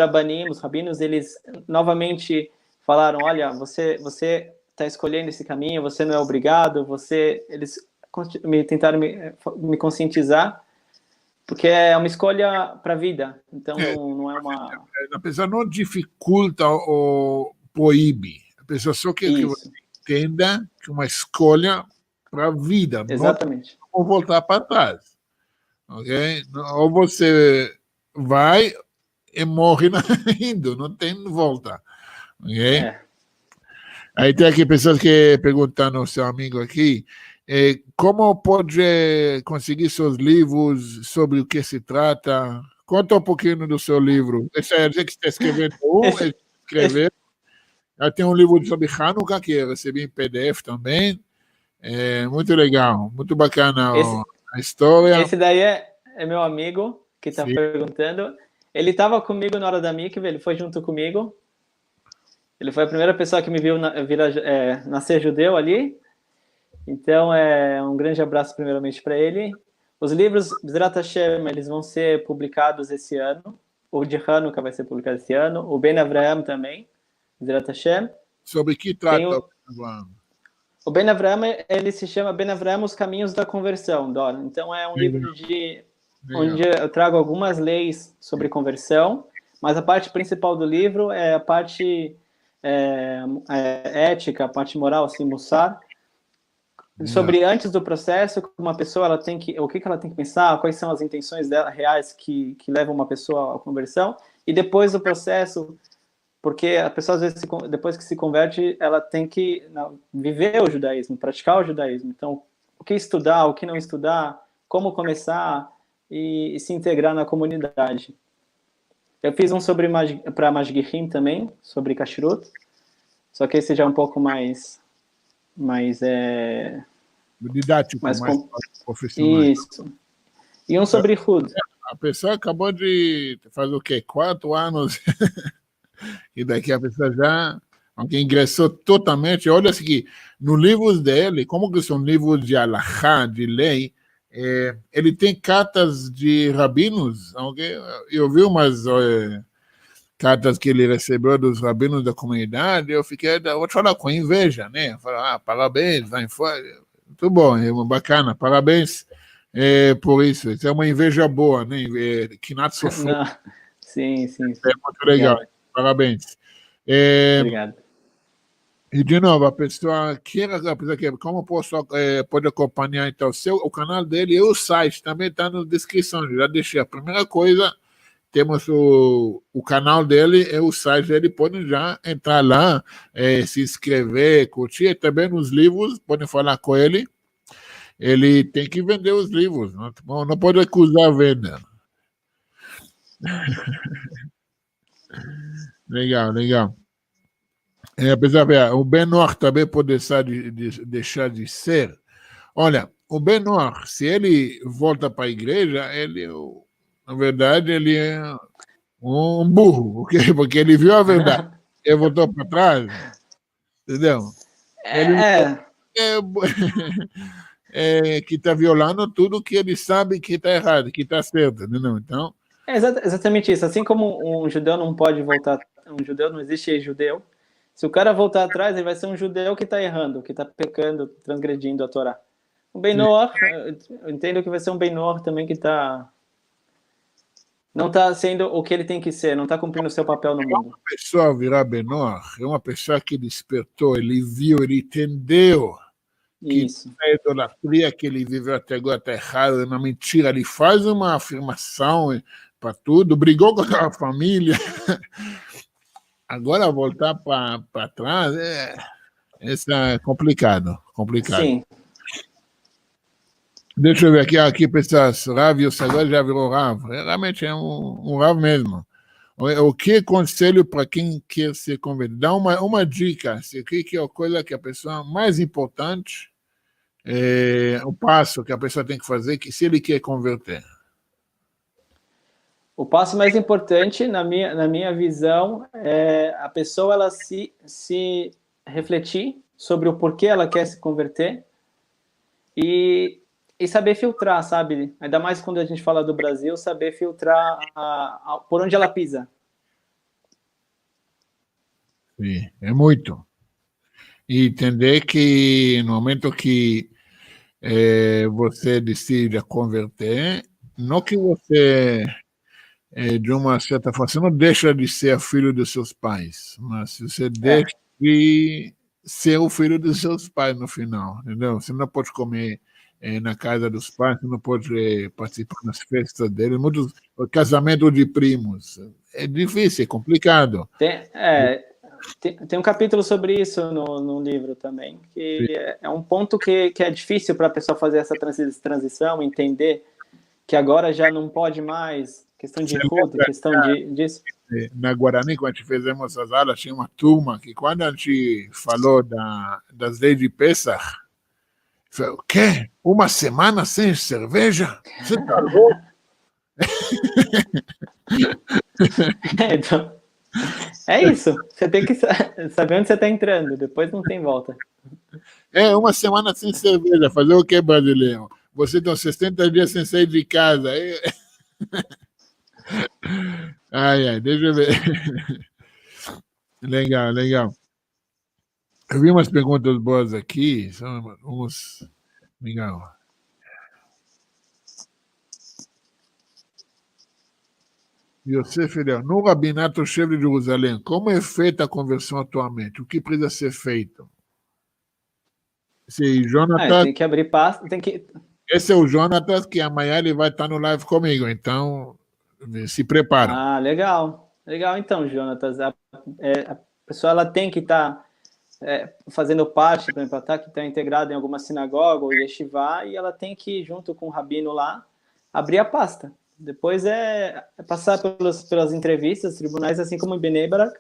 rabinos, eles novamente falaram, olha, você está escolhendo esse caminho, você não é obrigado, eles tentaram me conscientizar, porque é uma escolha para a vida, então não é uma... A pessoa não dificulta ou proíbe, a pessoa só quer que você entenda que é uma escolha para a vida, exatamente. Não voltar para trás, ok? Ou você vai e morre indo, não tem volta, ok? Aí tem aqui pessoas que perguntando ao seu amigo aqui, como pode conseguir seus livros, sobre o que se trata? Conta um pouquinho do seu livro. Esse é dizer que está escrevendo escrever. Já tem um livro sobre Hanukkah, que eu recebi em PDF também. Muito legal, muito bacana a história. Esse daí é meu amigo que está perguntando. Ele estava comigo na hora da mikve, ele foi junto comigo. Ele foi a primeira pessoa que me viu nascer judeu ali. Então, um grande abraço primeiramente para ele. Os livros, B'ezrat Hashem, eles vão ser publicados esse ano. O de Hanukkah vai ser publicado esse ano. O Ben Avraham também, B'ezrat Hashem. Sobre que trata o Ben Avraham, ele se chama Ben Avraham, Os Caminhos da Conversão, Dora. Então, é um livro onde eu trago algumas leis sobre conversão, mas a parte principal do livro é a parte ética, a parte moral, assim, mussar, sobre antes do processo, uma pessoa o que ela tem que pensar, quais são as intenções dela reais que levam uma pessoa à conversão, e depois do processo, porque a pessoa às vezes depois que se converte, ela tem que viver o judaísmo, praticar o judaísmo. Então, o que estudar, o que não estudar, como começar e se integrar na comunidade. Eu fiz um para Mashgichim também, sobre Kashrut, só que esse já é um pouco mais didático, mais profissional. Isso. E um sobre Hud. A pessoa acabou de fazer o quê? 4 anos. E daqui a pessoa já alguém ingressou totalmente. Olha aqui, nos livros dele, como que são livros de alahá, de lei, ele tem cartas de rabinos. Eu vi umas cartas que ele recebeu dos rabinos da comunidade, eu fiquei, vou te falar, com inveja, né? Eu falo, parabéns, vai fora. Muito bom, é bacana, parabéns por isso. Isso é uma inveja boa, né? Que nada sofreu. Não. Sim. É muito legal, Obrigado. parabéns. Obrigado. E, de novo, a pessoa como pode acompanhar, então, o canal dele e o site também está na descrição, já deixei. A primeira coisa, temos o canal dele e o site dele, podem já entrar lá, se inscrever, curtir, e também nos livros, podem falar com ele. Ele tem que vender os livros, não pode recusar a venda. Legal. Apesar de o Ben-Noir também pode deixar de ser. Olha, o Ben-Noir, se ele volta para a igreja, na verdade, ele é um burro, okay? Porque ele viu a verdade, ele voltou para trás, entendeu? Ele que está violando tudo que ele sabe que está errado, que está certo, entendeu? Então, exatamente isso. Assim como um judeu não pode voltar, um judeu não existe judeu. Se o cara voltar atrás, ele vai ser um judeu que está errando, que está pecando, transgredindo a Torá. O Ben-Noach, eu entendo que vai ser um Ben-Noach também que não está sendo o que ele tem que ser, não está cumprindo o seu papel no mundo. Uma pessoa virar Ben-Noach é uma pessoa que despertou, ele viu, ele entendeu que a idolatria que ele viveu até agora está errada, é uma mentira. Ele faz uma afirmação para tudo, brigou com aquela família. Agora voltar para trás isso é complicado. Sim. Deixa eu ver aqui pessoas, Rav Yosagol já virou Rav. Realmente é um Rav mesmo. O que é conselho para quem quer se converter? Dá uma dica. O que é a coisa que a pessoa mais importante, o passo que a pessoa tem que fazer, que se ele quer converter? O passo mais importante, na minha visão, é a pessoa ela se refletir sobre o porquê ela quer se converter e saber filtrar, sabe? Ainda mais quando a gente fala do Brasil, saber filtrar por onde ela pisa. Sim, é muito. E entender que no momento que você decide converter, não que você, de uma certa forma, você não deixa de ser filho dos seus pais, mas você deixa de ser o filho dos seus pais no final, entendeu? Você não pode comer na casa dos pais, você não pode participar das festas deles, muitos casamento de primos. É difícil, é complicado. Tem um capítulo sobre isso no livro também, que é um ponto que é difícil para a pessoa fazer essa transição, entender que agora já não pode mais, questão de ruto, questão disso. Na Guarani, quando a gente fizemos as aulas, tinha uma turma que quando a gente falou das leis de Pesach, falou, o quê? Uma semana sem cerveja? Você está louco? Então, é isso. Você tem que saber onde você está entrando, depois não tem volta. Uma semana sem cerveja. Fazer o quê, brasileiro? Você tem 60 dias sem sair de casa. Deixa eu ver. Legal. Eu vi umas perguntas boas aqui. Legal. Yosef, no Rabinato Chefe de Jerusalém, como é feita a conversão atualmente? O que precisa ser feito? Jonatas, tem que abrir pasta, esse é o Jonatas, que amanhã ele vai estar no live comigo, então se prepara. Legal. Então, Jonatas, a pessoa ela tem que estar fazendo parte, por exemplo, que está integrada em alguma sinagoga ou yeshiva, e ela tem que, junto com o rabino lá, abrir a pasta. Depois passar pelas entrevistas, tribunais, assim como em Bnei Brak.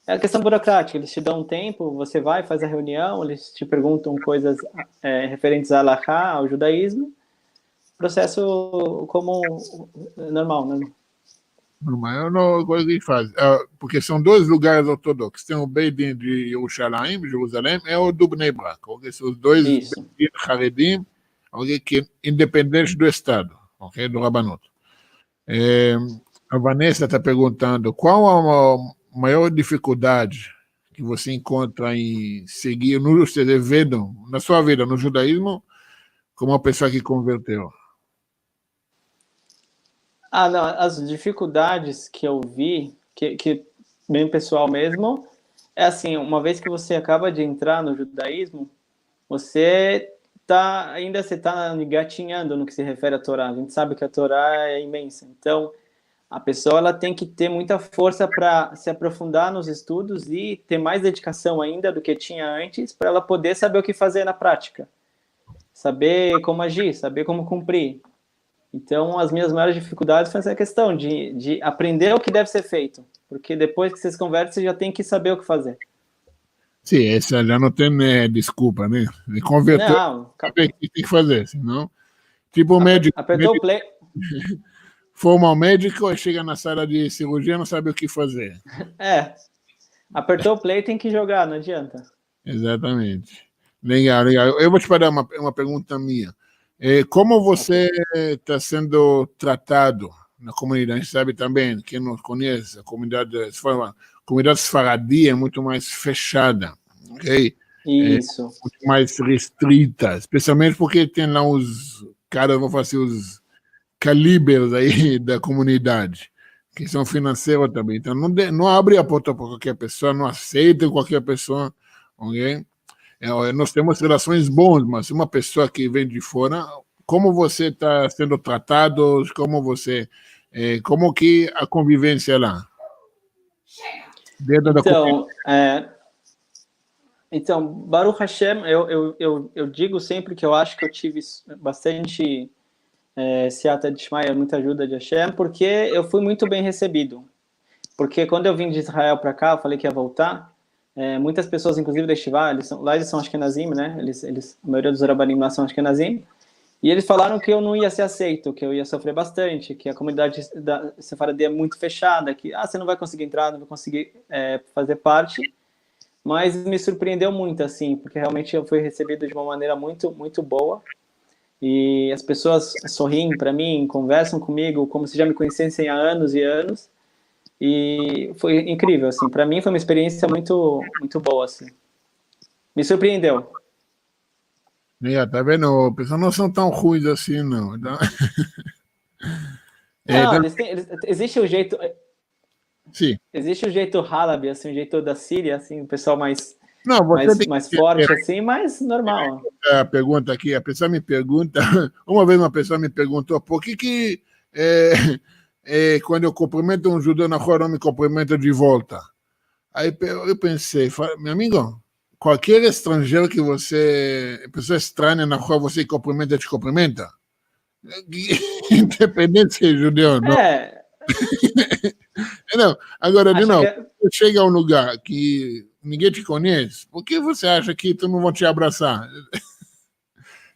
É a questão burocrática, eles te dão um tempo, você vai, faz a reunião, eles te perguntam coisas referentes a Halakha, ao judaísmo, processo como normal, né? Normal, é uma coisa que faz. Porque são dois lugares ortodoxos. Tem o Beit Din de Jerusalém, e o do Bnei Brak. São os dois Beit Din Haredim, que independentes do Estado, do Rabanut. A Vanessa está perguntando qual a maior dificuldade que você encontra em seguir, você vendo, na sua vida, no judaísmo, como uma pessoa que converteu? Não, as dificuldades que eu vi, que bem pessoal mesmo, é assim, uma vez que você acaba de entrar no judaísmo, você está engatinhando no que se refere à Torá. A gente sabe que a Torá é imensa. Então, a pessoa ela tem que ter muita força para se aprofundar nos estudos e ter mais dedicação ainda do que tinha antes, para ela poder saber o que fazer na prática, saber como agir, saber como cumprir. Então, as minhas maiores dificuldades foi essa questão de aprender o que deve ser feito, porque depois que você se converte, você já tem que saber o que fazer. Sim, essa já não tem desculpa, né? Ele converteu, Não, sabe o que tem que fazer, senão, tipo o médico, apertou o play. forma ao médico, chega na sala de cirurgia, não sabe o que fazer. Apertou o play, tem que jogar, não adianta. Exatamente. Legal, legal. Eu vou te fazer uma pergunta minha. Como você está sendo tratado na comunidade? A gente sabe também, quem não conhece, a comunidade Sfaradi é muito mais fechada, ok? Isso. Muito mais restrita, especialmente porque tem lá os caras, vão fazer os calibres aí da comunidade, que são financeiros também. Então, não abre a porta para qualquer pessoa, não aceita qualquer pessoa, ok? Nós temos relações boas, mas uma pessoa que vem de fora, como você está sendo tratado, como que a convivência lá? Dentro da Então, Baruch Hashem, eu digo sempre que eu acho que eu tive bastante Siata de Shmaya, muita ajuda de Hashem, porque eu fui muito bem recebido. Porque quando eu vim de Israel para cá, eu falei que ia voltar, muitas pessoas, inclusive da Yeshiva, eles são Ashkenazim, né? A maioria dos Rabanim lá são Ashkenazim, e eles falaram que eu não ia ser aceito, que eu ia sofrer bastante, que a comunidade da Sefaradi é muito fechada, que você não vai conseguir entrar, não vai conseguir fazer parte, mas me surpreendeu muito, assim, porque realmente eu fui recebido de uma maneira muito, muito boa, e as pessoas sorriem para mim, conversam comigo como se já me conhecessem há anos e anos, e foi incrível, assim, para mim foi uma experiência muito, muito boa, assim. Me surpreendeu. Tá vendo? As pessoas não são tão ruins assim, não. Não, existe o jeito... Sim. Existe o jeito Halabi, assim, o jeito da Síria, assim, o pessoal mais forte, assim, mas normal. A pergunta aqui, a pessoa me pergunta, uma vez uma pessoa me perguntou por que quando eu cumprimento um judeu na rua, eu não me cumprimento de volta. Aí eu pensei, meu amigo, qualquer estrangeiro que pessoa estranha na rua, você cumprimenta, te cumprimenta? Independente se é judeu ou não. Não, agora, de novo, você chega a um lugar que ninguém te conhece, por que você acha que tu não vão te abraçar?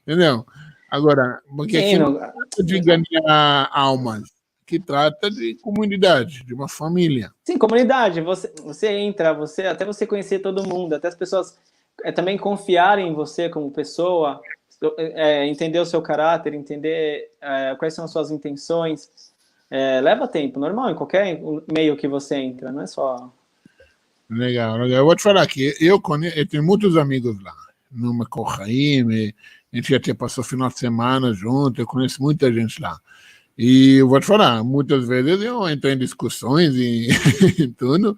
Entendeu? Agora, porque aqui não trata de ganhar almas, que trata de comunidade, de uma família. Sim, comunidade. Você entra, até você conhecer todo mundo, até as pessoas também confiarem em você como pessoa, entender o seu caráter, entender quais são as suas intenções. Leva tempo, normal, em qualquer meio que você entra, não é só... Legal, legal. Eu vou te falar que eu tenho muitos amigos lá, no Mekohaim, a gente já passou final de semana junto, eu conheço muita gente lá. E eu vou te falar, muitas vezes eu entro em discussões e tudo,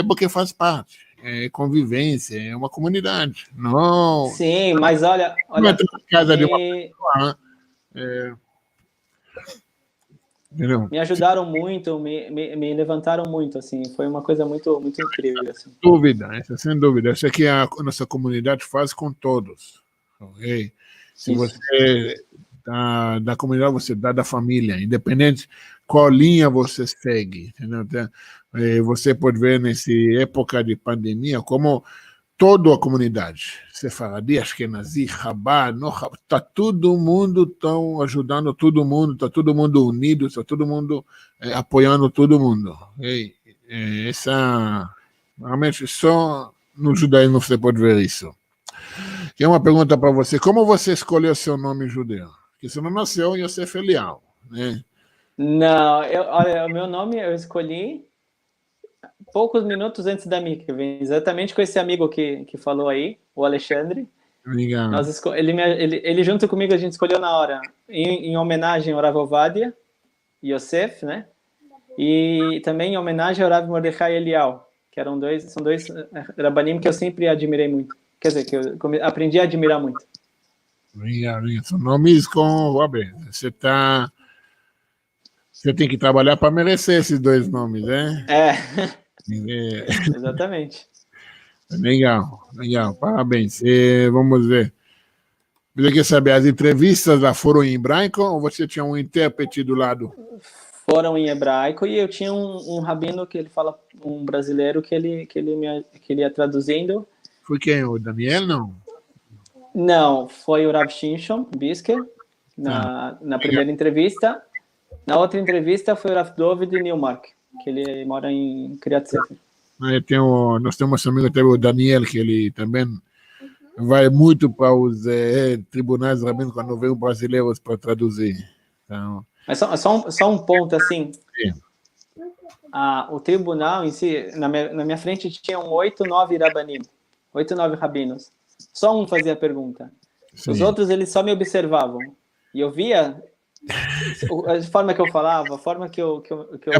porque faz parte, é convivência, é uma comunidade. Não. Sim, mas olha não entra na casa de uma pessoa, me ajudaram muito, me levantaram muito, assim, foi uma coisa muito, muito incrível, assim. Sem dúvida, isso aqui a nossa comunidade faz com todos, ok? Se você da comunidade, você dá da família, independente qual linha você segue, entendeu? Você pode ver nessa época de pandemia como toda a comunidade, Sefaradi, Ashkenazi, Chabad, está todo mundo tão ajudando todo mundo, está todo mundo unido, está todo mundo apoiando todo mundo. Realmente só no judaísmo você pode ver isso. E uma pergunta para você, como você escolheu seu nome judeu? Porque você não nasceu em Yosef Eliyahu, né? Não, olha, o meu nome eu escolhi poucos minutos antes da Mikve, exatamente com esse amigo que falou aí, o Alexandre. Legal. Ele junto comigo, a gente escolheu na hora, em homenagem ao Rav Ovadia Yosef, né? E também em homenagem ao Rav Mordechai Elial, que são dois rabanim que eu sempre admirei muito. Quer dizer, que eu aprendi a admirar muito. Legal, legal. São nomes com, Robert, você tem que trabalhar para merecer esses dois nomes, né? É, É, exatamente. legal, legal, parabéns. Vamos ver. Você quer saber, as entrevistas lá foram em hebraico ou você tinha um intérprete do lado? Foram em hebraico e eu tinha um rabino que ele fala, um brasileiro que ele ia traduzindo. Foi quem? O Daniel, não? Não, foi o Rav Shimshon Bisker Tá. na primeira entrevista. Na outra entrevista foi o Rav Dovid Newmark, que ele mora em Kiryat Sefer. Nós temos um amigo também, o Daniel, que ele também vai muito para os tribunais rabínicos quando vem os brasileiros para traduzir. Então, Mas só um ponto, assim, sim. o tribunal em si, na minha frente tinham 8, 9 rabanim, 8, 9 rabinos. Só um fazia a pergunta. Sim. Os outros, eles só me observavam. E eu via a forma que eu falava, a forma que eu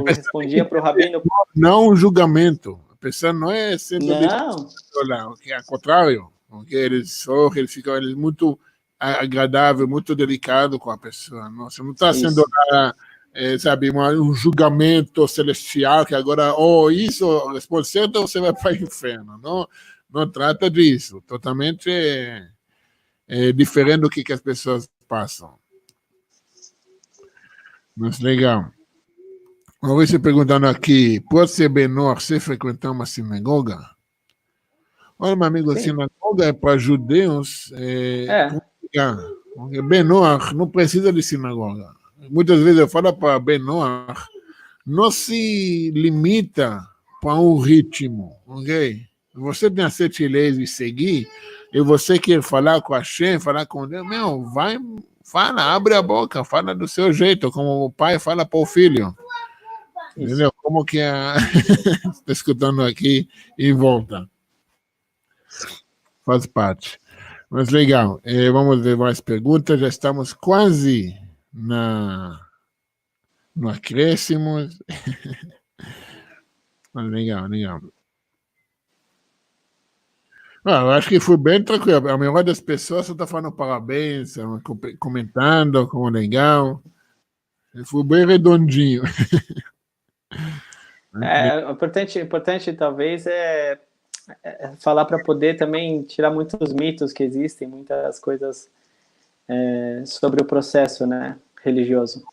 respondia para o rabino. Não um julgamento. A pessoa não é sendo Não. que é ao contrário. Porque eles sorrem, eles ficam muito agradável, muito delicado com a pessoa. Não? Você não está sendo sabe, um julgamento celestial que agora, isso responde certo, você vai para o inferno. Não trata disso. Totalmente diferente do que as pessoas passam. Mas legal. Vamos ver se perguntando aqui, pode ser menor se frequentar uma sinagoga? Olha, meu amigo, a sinagoga é para judeus. Menor não precisa de sinagoga. Muitas vezes eu falo para menor, não se limita para um ritmo, ok? Você tem as 7 leis de seguir, e você quer falar com a Hashem, falar com Deus, vai, fala, abre a boca, fala do seu jeito, como o pai fala para o filho. Isso. Entendeu? Como que está escutando aqui e volta. Faz parte. Mas legal. Vamos ver mais perguntas. Já estamos quase no acréscimo. Mas legal, legal. Eu acho que foi bem tranquilo. A maioria das pessoas só está falando parabéns, comentando como legal. Foi bem redondinho. Importante talvez é falar para poder também tirar muitos mitos que existem, muitas coisas sobre o processo, né, religioso.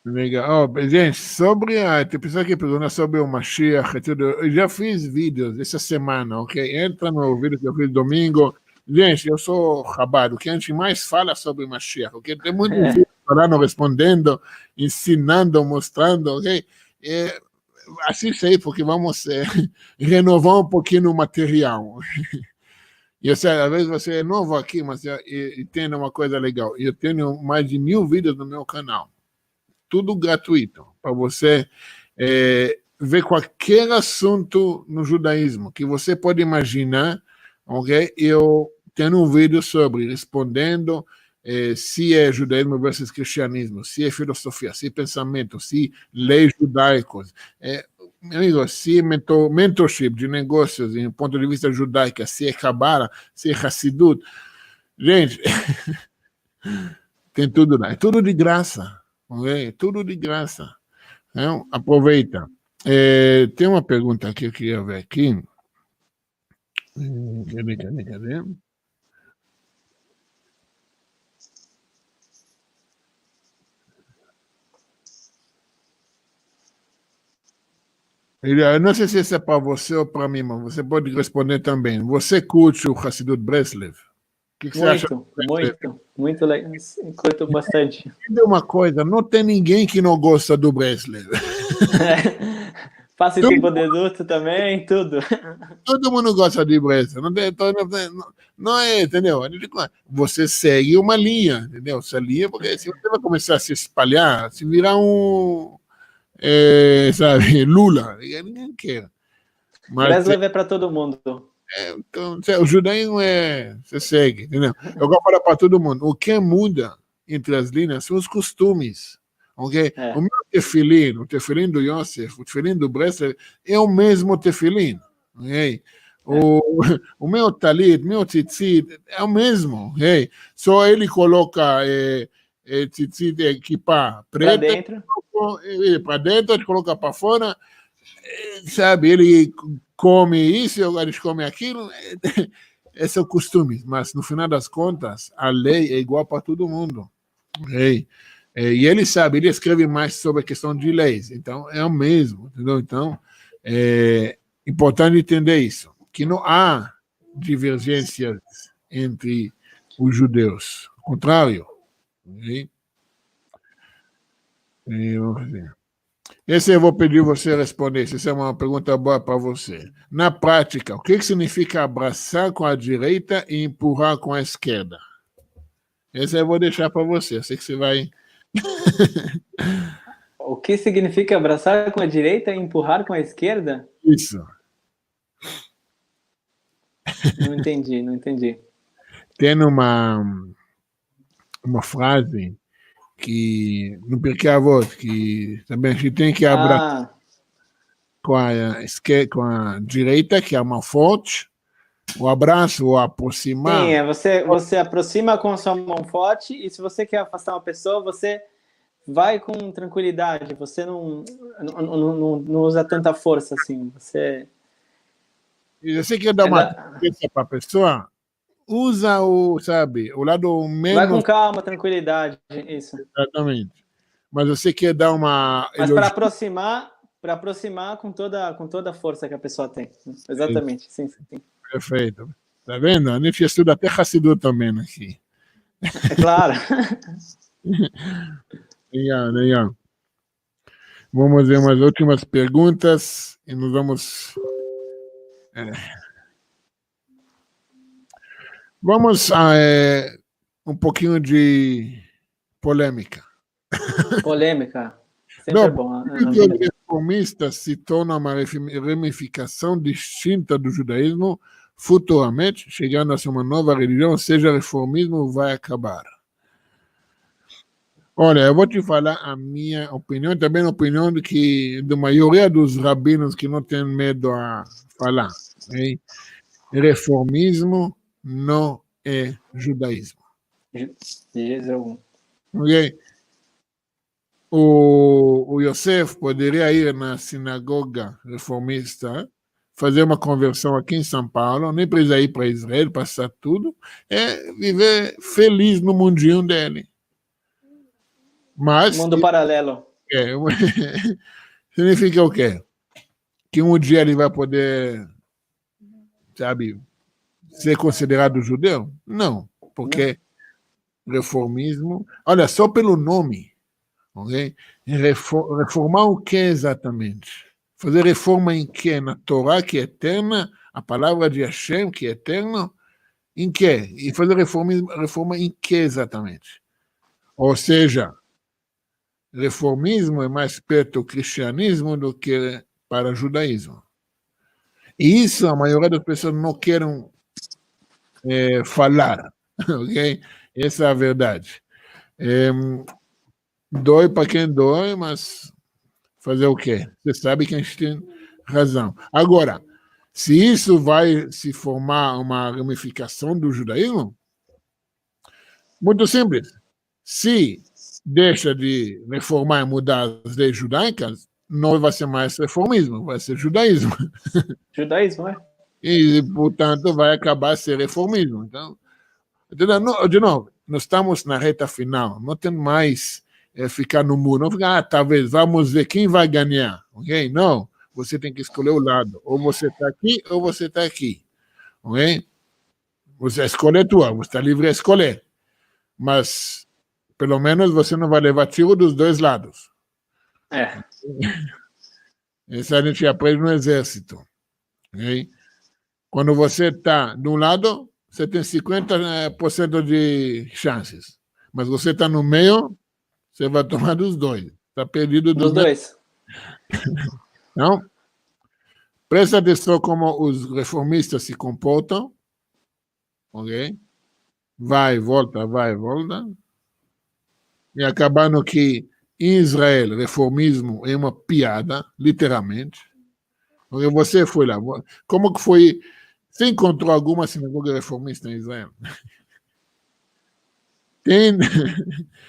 Legal. Gente, tem pessoa que pergunta sobre o Mashiach, eu já fiz vídeos essa semana, ok? Entra no vídeo que eu fiz domingo. Gente, eu sou Chabad, o que a gente mais fala sobre o Mashiach, ok? Tem muito vídeo falando, respondendo, ensinando, mostrando, ok? Assiste aí, porque vamos renovar um pouquinho o material. E eu sei, às vezes você é novo aqui, mas entenda uma coisa legal. Eu tenho mais de 1000 vídeos no meu canal. Tudo gratuito, para você ver qualquer assunto no judaísmo que você pode imaginar, ok? Eu tenho um vídeo sobre respondendo se é judaísmo versus cristianismo, se é filosofia, se é pensamento, se leis judaicos. Meu amigo, se é mentorship de negócios, em ponto de vista judaico, se é Kabbalah, se é Hassidut. Gente, tem tudo lá. É tudo de graça. Okay? Tudo de graça. Então, aproveita. Tem uma pergunta que eu queria ver aqui. Cadê? Eu não sei se isso é para você ou para mim, mas você pode responder também. Você curte o Hassidut Breslev? O que você acha? Muito legal. Curto bastante. Uma coisa, não tem ninguém que não gosta do Breslev. Passe tempo deduto também, tudo. Todo mundo gosta de Bressa. Não é, entendeu? Você segue uma linha, entendeu? Essa linha, porque se você vai começar a se espalhar, se virar sabe, Lula, ninguém quer. Mas Breslev é para todo mundo. então, o judaísmo você segue, entendeu? Eu vou falar para todo mundo, o que muda entre as linhas são os costumes, ok? O meu tefilim, o tefilim do Yosef, o tefilim do Breslev, é o mesmo tefilim, ok? O meu talit, meu tzitzit, é o mesmo, ok? Só ele coloca tzitzit, equipa preta, para dentro, ele coloca para fora, sabe, ele come isso, eles comem aquilo, esse é o costume, mas no final das contas, a lei é igual para todo mundo. Okay? E ele sabe, ele escreve mais sobre a questão de leis, então é o mesmo, entendeu? Então, é importante entender isso, que não há divergências entre os judeus, ao contrário. Okay? Vamos ver. Esse eu vou pedir você responder. Essa é uma pergunta boa para você. Na prática, o que significa abraçar com a direita e empurrar com a esquerda? Esse eu vou deixar para você. Eu sei que você vai. O que significa abraçar com a direita e empurrar com a esquerda? Isso. Não entendi. Tem uma frase que no Pirkei Avot, que também a gente tem que abraçar com a esquerda, com a direita, que é a mão forte, o abraço, o aproximar. Sim, você aproxima com a sua mão forte, e se você quer afastar uma pessoa, você vai com tranquilidade, você não usa tanta força assim. E você quer dar uma atenção para a pessoa, usa o lado menos... Vai com calma, tranquilidade, isso. Exatamente. Mas você quer dar uma... Mas para aproximar com toda a força que a pessoa tem. Exatamente, sim. Perfeito. Tá vendo? A gente estuda até Hassidut também aqui. É claro. Legal. Vamos ver umas últimas perguntas e nós vamos... Vamos a um pouquinho de polêmica. Polêmica. Sempre é bom. O reformista se torna uma ramificação distinta do judaísmo futuramente, chegando a ser uma nova religião, ou seja, o reformismo vai acabar. Olha, eu vou te falar a minha opinião, também a opinião da maioria dos rabinos que não tem medo a falar. Okay? Reformismo não é judaísmo. De jeito algum. Okay? O Yosef poderia ir na sinagoga reformista, fazer uma conversão aqui em São Paulo, nem precisa ir para Israel, passar tudo, viver feliz no mundinho dele. Mas, mundo paralelo. Significa o quê? Que um dia ele vai poder, sabe, ser considerado judeu? Não, porque reformismo... Olha, só pelo nome, ok? Reformar o que exatamente? Fazer reforma em que? Na Torá, que é eterna, a palavra de Hashem, que é eterna, em que? E fazer reforma em que exatamente? Ou seja, reformismo é mais perto do cristianismo do que para o judaísmo. E isso a maioria das pessoas não querem falar, ok? Essa é a verdade. Dói para quem dói, mas fazer o quê? Você sabe que a gente tem razão. Agora, se isso vai se formar uma ramificação do judaísmo, muito simples. Se deixa de reformar e mudar as leis judaicas, não vai ser mais reformismo, vai ser judaísmo. Judaísmo, E, portanto, vai acabar a ser reformismo. Então, de novo, nós estamos na reta final, não tem mais ficar no muro, não ficar, talvez, vamos ver quem vai ganhar, ok? Não, você tem que escolher o lado, ou você está aqui, ou você está aqui, ok? Você escolhe tua, você está livre a escolher, mas pelo menos você não vai levar tiro dos dois lados. Isso a gente aprende no exército. Okay? Quando você está de um lado, você tem 50% de chances. Mas você está no meio, você vai tomar dos dois. Está perdido Dos dois. Então, presta atenção como os reformistas se comportam. Ok? Vai, volta. E acabando que em Israel, reformismo é uma piada, literalmente. Porque você foi lá. Como que foi? Você encontrou alguma sinagoga reformista em Israel? Tem.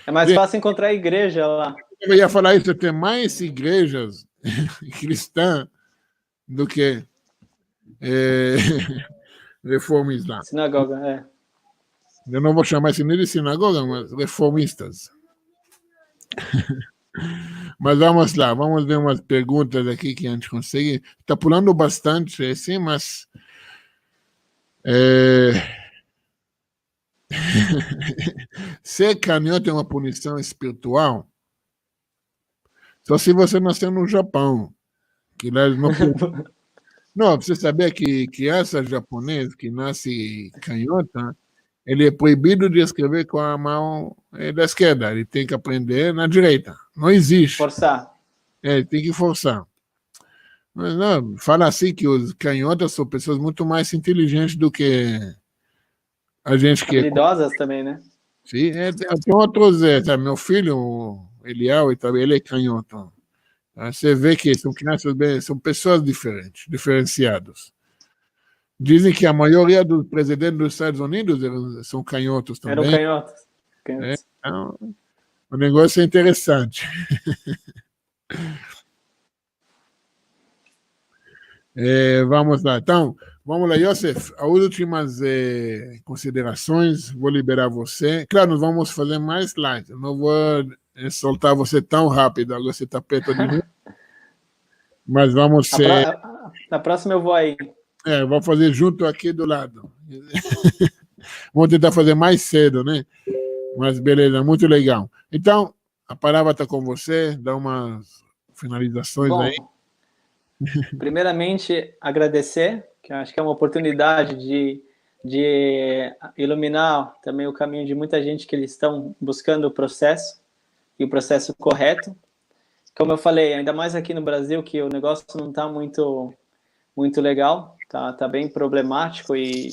É mais fácil encontrar a igreja lá. Eu ia falar isso, tem mais igrejas cristãs do que reformistas lá. Sinagoga, é. Eu não vou chamar isso nem de sinagoga, mas reformistas. Mas vamos lá, vamos ver umas perguntas aqui que a gente consegue. Está pulando bastante, assim, mas. Ser canhoto é uma punição espiritual? Só se você nasceu no Japão. Que lá não, não, você sabia que criança japonesa que nasce canhota, ele é proibido de escrever com a mão da esquerda. Ele tem que aprender na direita. Não existe. Forçar. Ele tem que forçar. Mas não, fala assim que os canhotas são pessoas muito mais inteligentes do que a gente que habilidosas também, né? Sim, tem outros, meu filho, o Eliel, ele é canhoto. Você vê que são crianças são pessoas diferentes, diferenciadas. Dizem que a maioria dos presidentes dos Estados Unidos são canhotos também. Eram canhotos. Então, o negócio é interessante. Vamos lá. Então, vamos lá, Yosef. As últimas considerações, vou liberar você. Claro, nós vamos fazer mais slides. Eu não vou soltar você tão rápido, agora você está perto de mim. Mas vamos ser. Na próxima eu vou aí. Vou fazer junto aqui do lado. Vamos tentar fazer mais cedo, né? Mas beleza, muito legal. Então, a palavra está com você, dá umas finalizações aí. Primeiramente, agradecer, que eu acho que é uma oportunidade de iluminar também o caminho de muita gente que eles estão buscando o processo, e o processo correto. Como eu falei, ainda mais aqui no Brasil, que o negócio não está muito legal, tá bem problemático e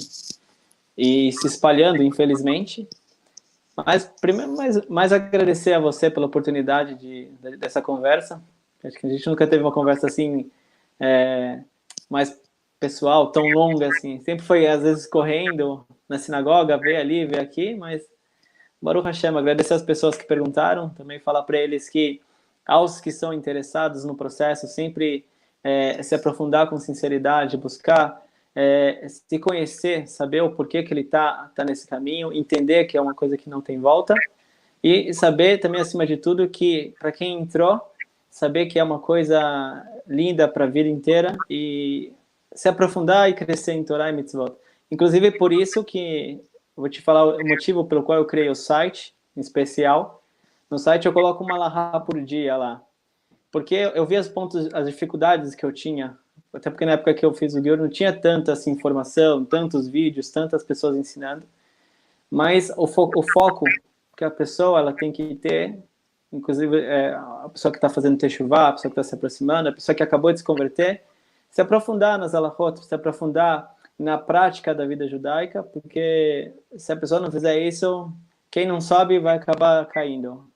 se espalhando, infelizmente. Mas primeiro, mais agradecer a você pela oportunidade dessa conversa. Acho que a gente nunca teve uma conversa assim mais pessoal, tão longa assim. Sempre foi, às vezes, correndo na sinagoga, ver ali, ver aqui, mas Baruch Hashem, agradecer as pessoas que perguntaram, também falar para eles que aos que são interessados no processo, sempre se aprofundar com sinceridade, buscar se conhecer, saber o porquê que ele tá nesse caminho, entender que é uma coisa que não tem volta, e saber também, acima de tudo, que para quem entrou, saber que é uma coisa linda para a vida inteira e se aprofundar e crescer em Torá e Mitzvot. Inclusive, por isso que eu vou te falar o motivo pelo qual eu criei o site, em especial. No site eu coloco uma alahá por dia lá. Porque eu vi as dificuldades que eu tinha, até porque na época que eu fiz o Guior não tinha tanta assim, informação, tantos vídeos, tantas pessoas ensinando. Mas o foco que a pessoa ela tem que ter, inclusive a pessoa que está fazendo techuvá, a pessoa que está se aproximando, a pessoa que acabou de se converter, se aprofundar nas alahot, se aprofundar na prática da vida judaica, porque se a pessoa não fizer isso, quem não sabe vai acabar caindo.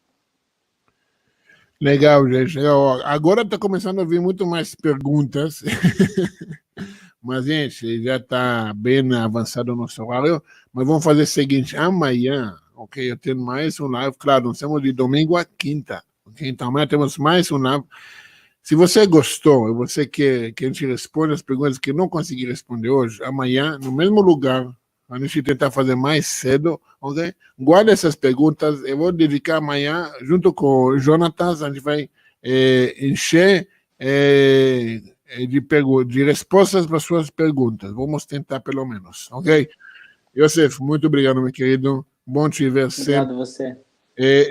Legal, gente. Agora está começando a vir muito mais perguntas, mas, gente, já está bem avançado o nosso horário, mas vamos fazer o seguinte, amanhã, ok, eu tenho mais um live, claro, nós temos de domingo a quinta, ok, então amanhã temos mais um live. Se você gostou e você quer que a gente responda as perguntas que não consegui responder hoje, amanhã, no mesmo lugar, a gente tentar fazer mais cedo, ok? Guarda essas perguntas, eu vou dedicar amanhã, junto com o Jonathan, a gente vai encher de respostas para suas perguntas. Vamos tentar pelo menos, ok? Yosef, muito obrigado, meu querido. Bom te ver sempre. Obrigado a você.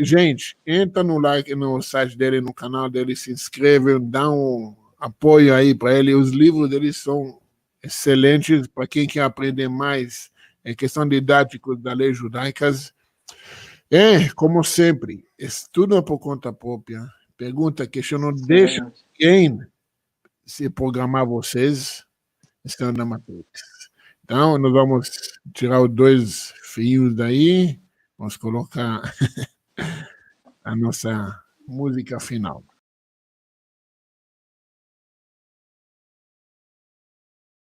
Gente, entra no like no site dele, no canal dele, se inscreve, dá apoio aí para ele. Os livros deles são excelentes para quem quer aprender mais em questão didática das leis judaicas. Como sempre, estuda por conta própria, pergunta, questiona, não deixa ninguém se programar vocês, estão na Matrix. Então, nós vamos tirar os 2 fios daí, vamos colocar a nossa música final.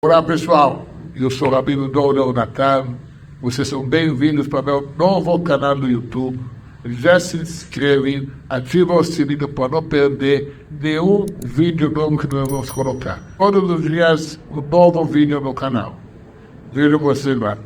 Olá, pessoal. Eu sou o Rabino Dor Natan. Vocês são bem-vindos para meu novo canal no YouTube. Já se inscreve, ativa o sininho para não perder nenhum vídeo novo que nós vamos colocar. Todos os dias, um novo vídeo no canal. Vejo vocês lá.